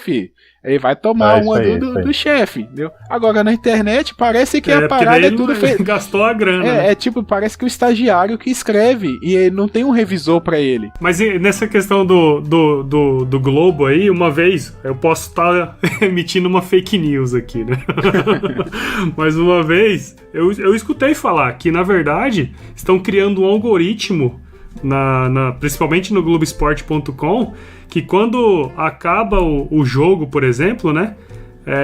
Speaker 2: ele vai tomar uma do chefe, entendeu? Agora na internet parece que a parada é tudo feito.
Speaker 5: Gastou a grana. Né?
Speaker 2: Tipo, parece que o estagiário que escreve e ele não tem um revisor pra ele.
Speaker 5: Mas nessa questão do Globo aí, uma vez, eu posso estar emitindo uma fake news aqui, né? Mas uma vez, eu escutei falar que, na verdade, estão criando um algoritmo principalmente no Globoesporte.com, que quando acaba o jogo, por exemplo, né,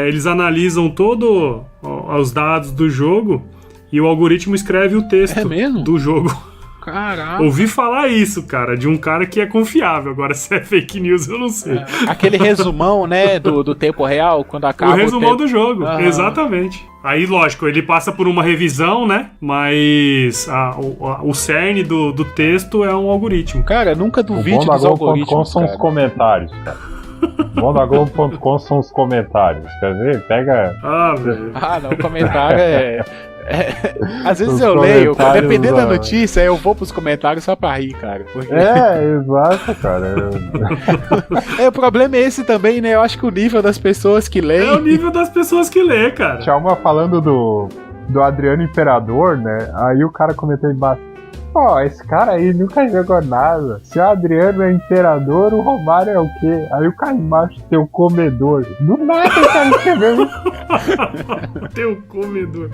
Speaker 5: eles analisam todos os dados do jogo e o algoritmo escreve o texto do jogo.
Speaker 2: Caraca.
Speaker 5: Ouvi falar isso, cara, de um cara que é confiável. Agora, se é fake news, eu não sei.
Speaker 2: Aquele resumão, né, do tempo real, quando acaba
Speaker 5: o resumão
Speaker 2: tempo...
Speaker 5: do jogo, exatamente. Aí, lógico, ele passa por uma revisão, né, mas o cerne do texto é um algoritmo.
Speaker 2: Cara, nunca duvide dos algoritmos,
Speaker 4: são os comentários, cara. Bondaglobo.com são os comentários. Quer ver? Pega...
Speaker 2: não, o comentário às vezes eu leio, dependendo da notícia, eu vou pros comentários só pra rir, cara. Porque...
Speaker 4: exato, cara.
Speaker 2: O problema é esse também, né? Eu acho que o nível das pessoas que leem...
Speaker 5: É o nível das pessoas que lê, cara.
Speaker 4: Tchalma falando do Adriano Imperador, né? Aí o cara comentou embaixo: esse cara aí nunca jogou nada. Se o Adriano é imperador, o Romário é o quê? Aí o cara embaixo tem o comedor. Do nada o cara escreveu.
Speaker 5: Tem o comedor.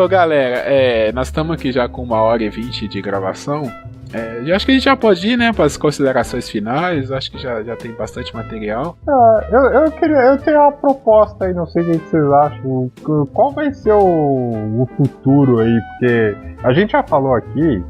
Speaker 2: Galera, nós estamos aqui já com 1h20 de gravação. Eu acho que a gente já pode ir, né, para as considerações finais. Acho que já tem bastante material.
Speaker 4: Eu tenho uma proposta aí, não sei o que vocês acham. Qual vai ser o futuro aí? Porque a gente já falou aqui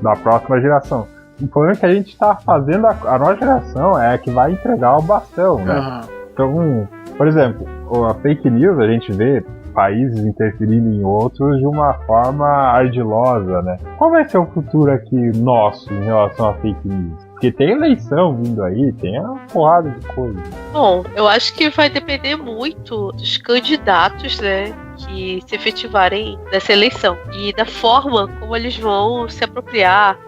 Speaker 4: da próxima geração. O problema é que a gente está fazendo, a nossa geração é a que vai entregar o bastão, né? Então, por exemplo, a fake news a gente vê países interferindo em outros de uma forma ardilosa, né? Qual vai ser o futuro aqui nosso em relação a fake news? Porque tem eleição vindo aí, tem uma porrada de coisa.
Speaker 3: Bom, eu acho que vai depender muito dos candidatos, né, que se efetivarem dessa eleição e da forma como eles vão se apropriar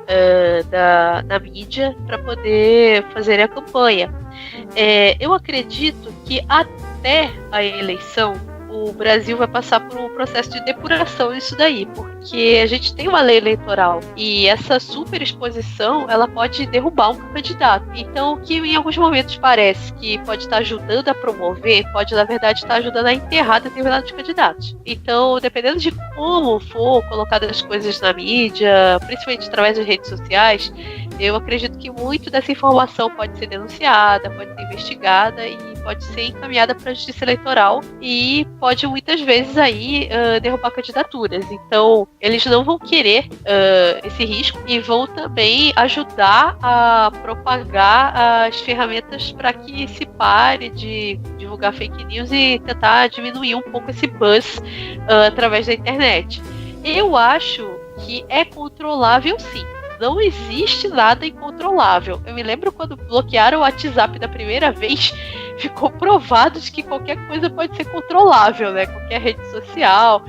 Speaker 3: da mídia para poder fazer a campanha. Eu acredito que até a eleição o Brasil vai passar por um processo de depuração nisso daí, porque a gente tem uma lei eleitoral e essa superexposição ela pode derrubar um candidato. Então, o que em alguns momentos parece que pode estar ajudando a promover, pode na verdade estar ajudando a enterrar determinados candidatos. Então, dependendo de como for colocadas as coisas na mídia, principalmente através das redes sociais, eu acredito que muito dessa informação pode ser denunciada, pode ser investigada e pode ser encaminhada para a Justiça Eleitoral e pode muitas vezes aí derrubar candidaturas. Então, eles não vão querer esse risco e vão também ajudar a propagar as ferramentas para que se pare de divulgar fake news e tentar diminuir um pouco esse buzz através da internet. Eu acho que é controlável sim. Não existe nada incontrolável. Eu me lembro quando bloquearam o WhatsApp da primeira vez, ficou provado de que qualquer coisa pode ser controlável, né? Qualquer rede social,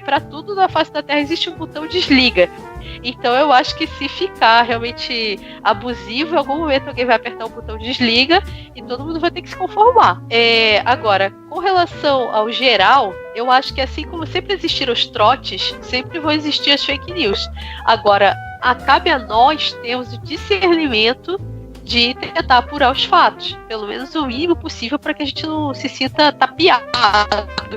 Speaker 3: para tudo na face da Terra existe um botão desliga. Então eu acho que se ficar realmente abusivo, em algum momento alguém vai apertar o botão desliga e todo mundo vai ter que se conformar. Agora, com relação ao geral, eu acho que assim como sempre existiram os trotes, sempre vão existir as fake news. Agora, cabe a nós termos o discernimento de tentar apurar os fatos, pelo menos o mínimo possível, para que a gente não se sinta tapeado,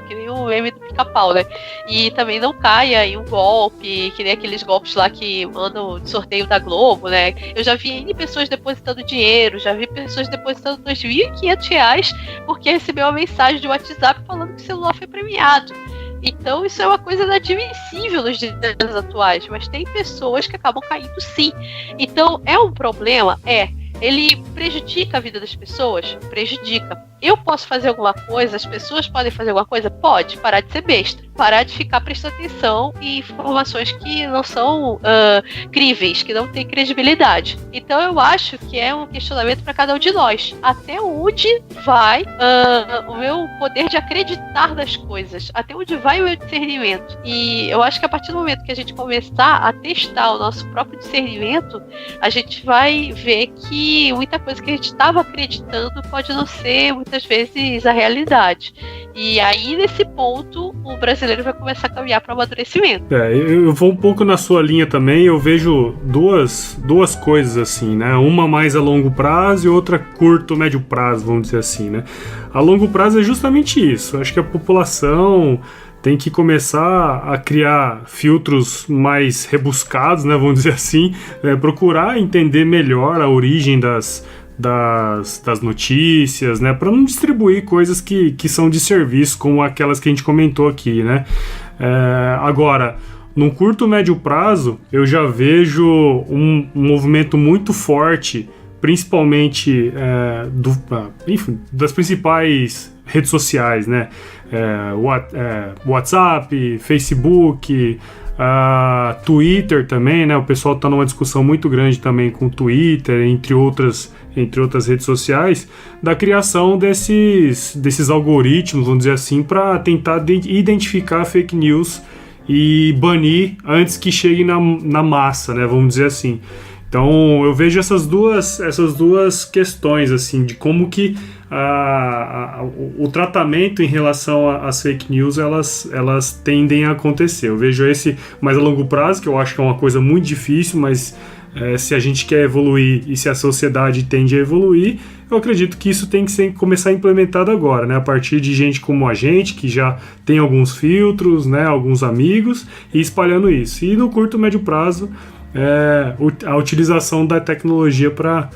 Speaker 3: que nem o meme do Pica-Pau, né? E também não caia em um golpe, que nem aqueles golpes lá que mandam de sorteio da Globo, né? Eu já vi N pessoas depositando dinheiro, já vi pessoas depositando R$2.500 porque recebeu uma mensagem de WhatsApp falando que o celular foi premiado. Então isso é uma coisa inadmissível nos dias atuais, mas tem pessoas que acabam caindo sim. Então é um problema? Ele prejudica a vida das pessoas? Prejudica. Eu posso fazer alguma coisa? As pessoas podem fazer alguma coisa? Pode. Parar de ser besta. Parar de ficar prestando atenção em informações que não são críveis, que não têm credibilidade. Então eu acho que é um questionamento para cada um de nós. Até onde vai o meu poder de acreditar nas coisas? Até onde vai o meu discernimento? E eu acho que a partir do momento que a gente começar a testar o nosso próprio discernimento, a gente vai ver que muita coisa que a gente estava acreditando pode não ser muitas vezes a realidade. E aí, nesse ponto, o brasileiro vai começar a caminhar para o amadurecimento.
Speaker 5: Eu vou um pouco na sua linha também. Eu vejo duas coisas assim, né? Uma mais a longo prazo e outra curto, médio prazo, vamos dizer assim, né? A longo prazo é justamente isso. Acho que a população tem que começar a criar filtros mais rebuscados, né, vamos dizer assim, procurar entender melhor a origem das das notícias, né? Para não distribuir coisas que são de serviço, como aquelas que a gente comentou aqui, né? Agora, num curto, médio prazo, eu já vejo um movimento muito forte, principalmente das principais redes sociais, né? WhatsApp, Facebook, Twitter também, né? O pessoal está numa discussão muito grande também com o Twitter, entre outras redes sociais, da criação desses algoritmos, vamos dizer assim, para tentar identificar fake news e banir antes que chegue na massa, né? Vamos dizer assim. Então eu vejo essas duas questões, assim, de como que o tratamento em relação às fake news elas tendem a acontecer. Eu vejo esse mais a longo prazo, que eu acho que é uma coisa muito difícil, mas se a gente quer evoluir e se a sociedade tende a evoluir, eu acredito que isso tem que começar a implementado agora, né? A partir de gente como a gente, que já tem alguns filtros, né? Alguns amigos, e espalhando isso. E no curto, médio prazo, a utilização da tecnologia para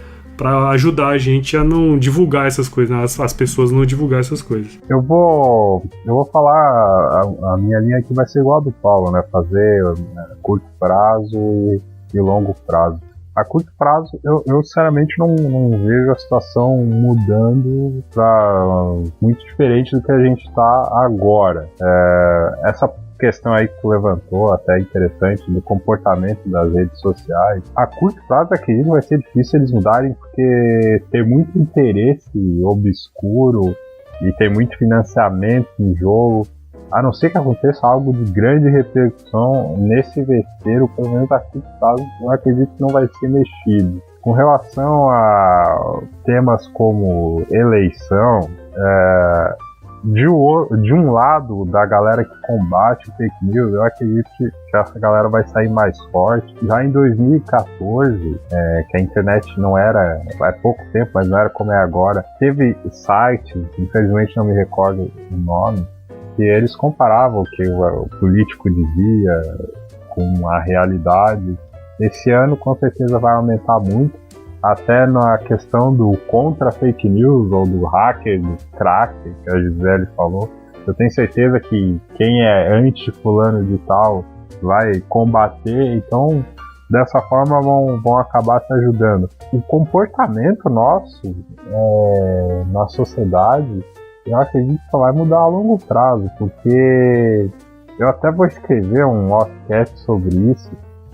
Speaker 5: ajudar a gente a não divulgar essas coisas, né? As pessoas não divulgar essas coisas.
Speaker 4: Eu vou falar, a minha linha aqui vai ser igual a do Paulo, né? Fazer curto prazo e longo prazo. A curto prazo, eu sinceramente não vejo a situação mudando para muito diferente do que a gente está agora. Essa questão aí que tu levantou, até interessante, do comportamento das redes sociais. A curto prazo, acredito, vai ser difícil eles mudarem, porque tem muito interesse obscuro e tem muito financiamento em jogo. A não ser que aconteça algo de grande repercussão nesse vespeiro, pelo menos a curto prazo, eu acredito que não vai ser mexido. Com relação a temas como eleição, de um lado da galera que combate o fake news, eu acredito que essa galera vai sair mais forte. Já em 2014, que a internet não era, há pouco tempo, mas não era como é agora, teve sites, infelizmente não me recordo o nome, que eles comparavam o que o político dizia com a realidade. Esse ano com certeza vai aumentar muito, até na questão do contra fake news ou do hacker, do cracker, que a Gisele falou. Eu tenho certeza que quem é anti-fulano de tal vai combater, então dessa forma vão acabar se ajudando. O comportamento nosso na sociedade, eu acredito que só vai mudar a longo prazo, porque eu até vou escrever um podcast sobre isso.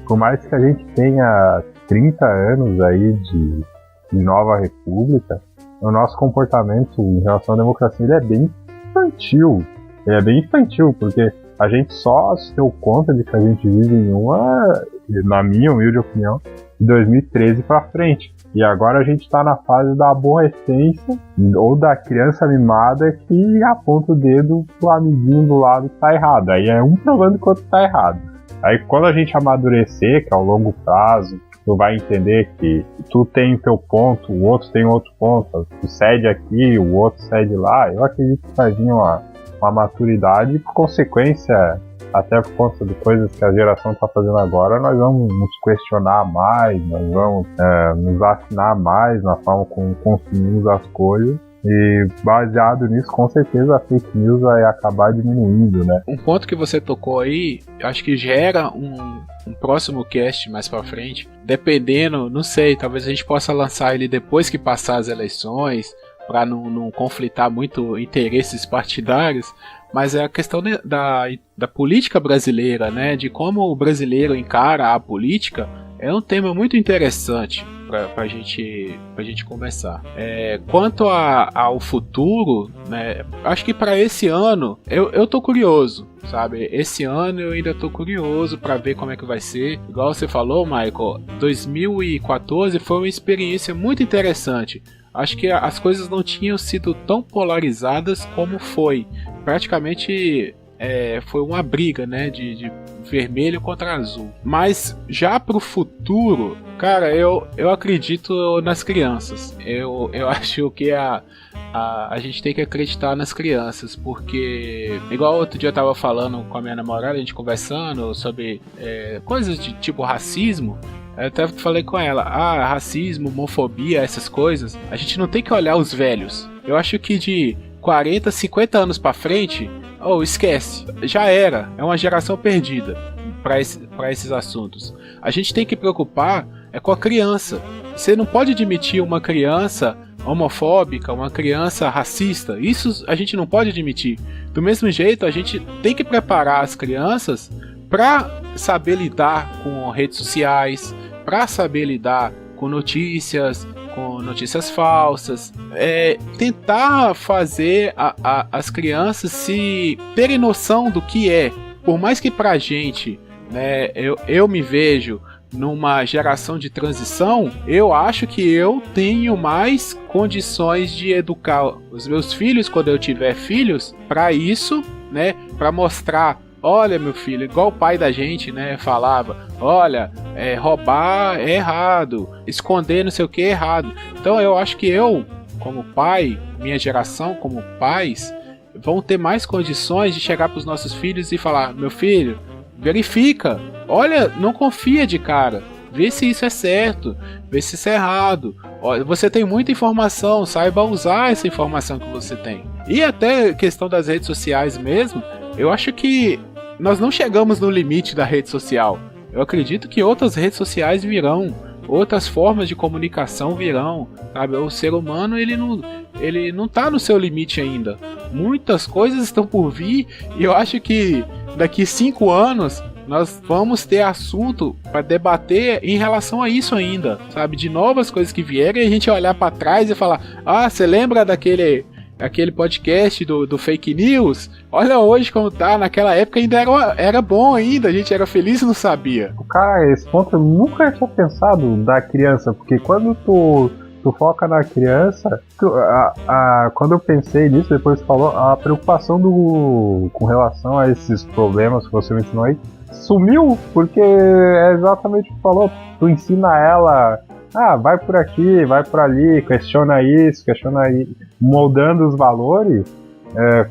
Speaker 4: Por mais que a gente tenha 30 anos aí de nova república, o nosso comportamento em relação à democracia ele é bem infantil. Ele é bem infantil, porque a gente só se deu conta de que a gente vive em uma, na minha humilde opinião, de 2013 para frente. E agora a gente está na fase da aborrecência ou da criança mimada que aponta o dedo pro amiguinho do lado que tá errado. Aí é um provando que o outro tá errado. Aí quando a gente amadurecer, que é ao longo prazo, tu vai entender que tu tem teu ponto, o outro tem outro ponto, tu cede aqui, o outro cede lá. Eu acredito que vai vir uma maturidade e, por consequência, até por conta de coisas que a geração está fazendo agora, nós vamos nos questionar mais, nós vamos nos afinar mais na forma como consumimos as coisas. E baseado nisso, com certeza a fake news vai acabar diminuindo, né?
Speaker 2: Um ponto que você tocou aí, acho que gera um próximo cast mais pra frente, dependendo, não sei, talvez a gente possa lançar ele depois que passar as eleições, para não conflitar muito interesses partidários, mas é a questão da política brasileira, né? De como o brasileiro encara a política, é um tema muito interessante pra gente conversar. Quanto ao futuro, né, acho que para esse ano eu tô curioso, sabe? Esse ano eu ainda tô curioso para ver como é que vai ser. Igual você falou, Michael, 2014 foi uma experiência muito interessante. Acho que as coisas não tinham sido tão polarizadas como foi. Praticamente foi uma briga, né, de vermelho contra azul. Mas já pro futuro, cara, eu acredito nas crianças. Eu acho que a gente tem que acreditar nas crianças, porque igual outro dia eu tava falando com a minha namorada, a gente conversando sobre coisas de tipo racismo, Eu até falei com ela, racismo, homofobia, essas coisas, a gente não tem que olhar os velhos. Eu acho que de 40, 50 anos pra frente, esquece, já era, é uma geração perdida pra esses assuntos. A gente tem que preocupar com a criança. Você não pode admitir uma criança homofóbica, uma criança racista. Isso a gente não pode admitir. Do mesmo jeito, a gente tem que preparar as crianças para saber lidar com redes sociais, para saber lidar com notícias falsas, tentar fazer as crianças se terem noção do que é. Por mais que pra gente, né, eu me vejo numa geração de transição, eu acho que eu tenho mais condições de educar os meus filhos quando eu tiver filhos para isso, né, para mostrar, olha meu filho, igual o pai da gente, né, falava, olha, roubar é errado, esconder não sei o que é errado. Então eu acho que eu, como pai, minha geração como pais, vão ter mais condições de chegar para os nossos filhos e falar, meu filho, verifica, olha, não confia de cara, vê se isso é certo, vê se isso é errado. Olha, você tem muita informação, saiba usar essa informação que você tem. E até questão das redes sociais mesmo, eu acho que nós não chegamos no limite da rede social. Eu acredito que outras redes sociais virão, outras formas de comunicação virão, sabe? O ser humano, ele não tá no seu limite ainda. Muitas coisas estão por vir e eu acho que daqui 5 anos nós vamos ter assunto para debater em relação a isso ainda, sabe? De novas coisas que vierem e a gente olhar para trás e falar, você lembra daquele podcast do fake news? Olha hoje como tá, naquela época ainda era bom ainda, a gente era feliz e não sabia.
Speaker 4: Cara, esse ponto eu nunca tinha pensado da criança, porque quando tu foca na criança, quando eu pensei nisso, depois você falou, a preocupação com relação a esses problemas que você mencionou aí, sumiu, porque é exatamente o que tu falou, tu ensina ela, vai por aqui, vai por ali, questiona isso, moldando os valores,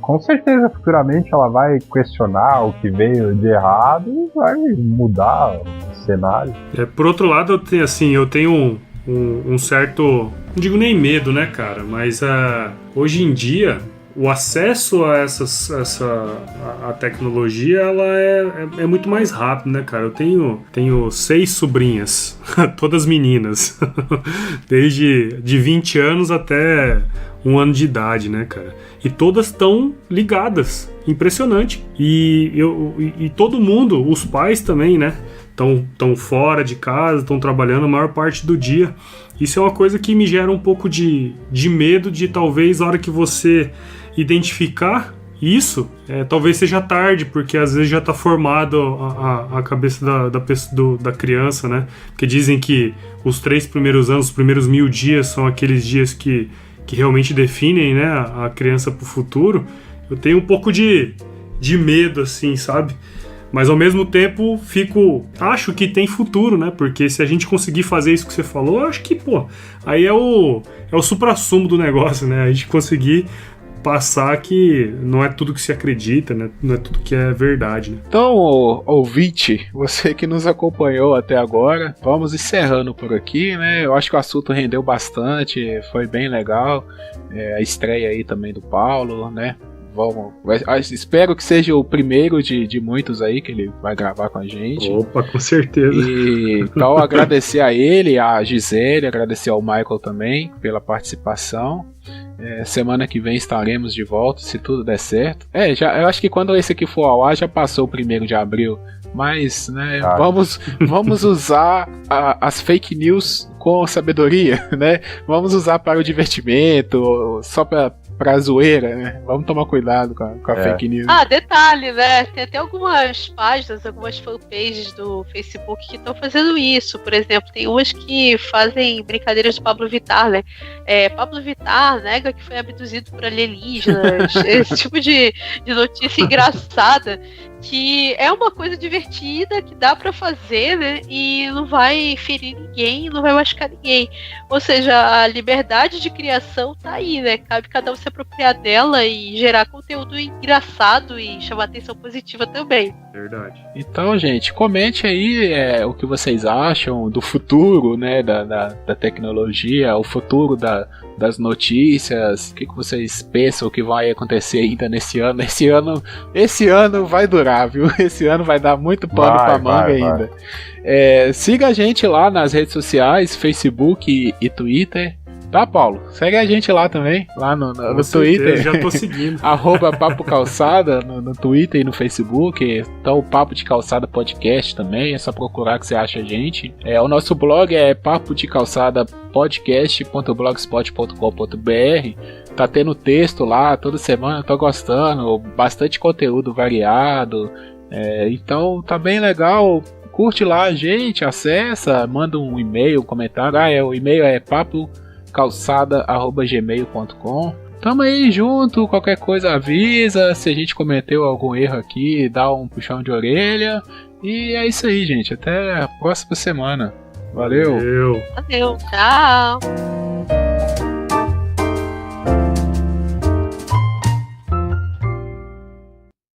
Speaker 4: com certeza futuramente ela vai questionar o que veio de errado e vai mudar o cenário.
Speaker 5: Por outro lado, eu tenho um certo, não digo nem medo, né, cara, mas hoje em dia o acesso a a tecnologia, ela é muito mais rápido, né, cara? Eu tenho 6 sobrinhas, todas meninas, desde de 20 anos até 1 ano de idade, né, cara? E todas estão ligadas, impressionante. E todo mundo, os pais também, né? Estão fora de casa, estão trabalhando a maior parte do dia. Isso é uma coisa que me gera um pouco de medo de talvez a hora que você identificar isso, talvez seja tarde, porque às vezes já está formado a cabeça da criança, né? Porque dizem que os 3 primeiros anos, os primeiros 1000 dias são aqueles dias que realmente definem, né, a criança para o futuro. Eu tenho um pouco de medo, assim, sabe? Mas ao mesmo tempo acho que tem futuro, né? Porque se a gente conseguir fazer isso que você falou, eu acho que, aí é o suprassumo do negócio, né? A gente conseguir passar que não é tudo que se acredita, né? Não é tudo que é verdade, né?
Speaker 2: Então, ouvinte, você que nos acompanhou até agora, vamos encerrando por aqui, né? Eu acho que o assunto rendeu bastante, foi bem legal. A estreia aí também do Paulo, né? Espero que seja o primeiro de muitos aí que ele vai gravar com a gente.
Speaker 5: Opa, com certeza.
Speaker 2: Então agradecer a ele, a Gisele, agradecer ao Michael também pela participação. Semana que vem estaremos de volta, se tudo der certo. Eu acho que quando esse aqui for ao ar já passou o 1º de abril. Mas, né, vamos usar as fake news com sabedoria, né? Vamos usar para o divertimento, só para zoeira, né? Vamos tomar cuidado com a fake news.
Speaker 3: Detalhe, né? Tem até algumas páginas, algumas fanpages do Facebook que estão fazendo isso. Por exemplo, tem umas que fazem brincadeiras de Pablo Vittar, né? Pablo Vittar nega que foi abduzido por alienígenas. Esse tipo de notícia engraçada, que é uma coisa divertida, que dá pra fazer, né? E não vai ferir ninguém, não vai machucar ninguém. Ou seja, a liberdade de criação tá aí, né? Cabe cada um se apropriar dela e gerar conteúdo engraçado e chamar atenção positiva também.
Speaker 5: Verdade.
Speaker 2: Então, gente, comente aí o que vocês acham do futuro, né, da tecnologia, o futuro das notícias, o que vocês pensam que vai acontecer ainda nesse ano. Esse ano vai durar, viu? Esse ano vai dar muito pano pra manga ainda. Siga a gente lá nas redes sociais, Facebook e Twitter. Tá, Paulo? Segue a gente lá também, lá no Twitter.
Speaker 5: Já tô seguindo.
Speaker 2: @Papo Calçada no Twitter e no Facebook. Então o Papo de Calçada Podcast também, é só procurar que você acha a gente. O nosso blog é papodecalçadapodcast.blogspot.com.br. Tá tendo texto lá toda semana, tô gostando, bastante conteúdo variado. Então tá bem legal. Curte lá a gente, acessa, manda um e-mail, um comentário. O e-mail é papocalçada@gmail.com. Tamo aí junto, qualquer coisa avisa. Se a gente cometeu algum erro aqui, dá um puxão de orelha. E é isso aí, gente. Até a próxima semana. Valeu.
Speaker 3: Valeu, tchau.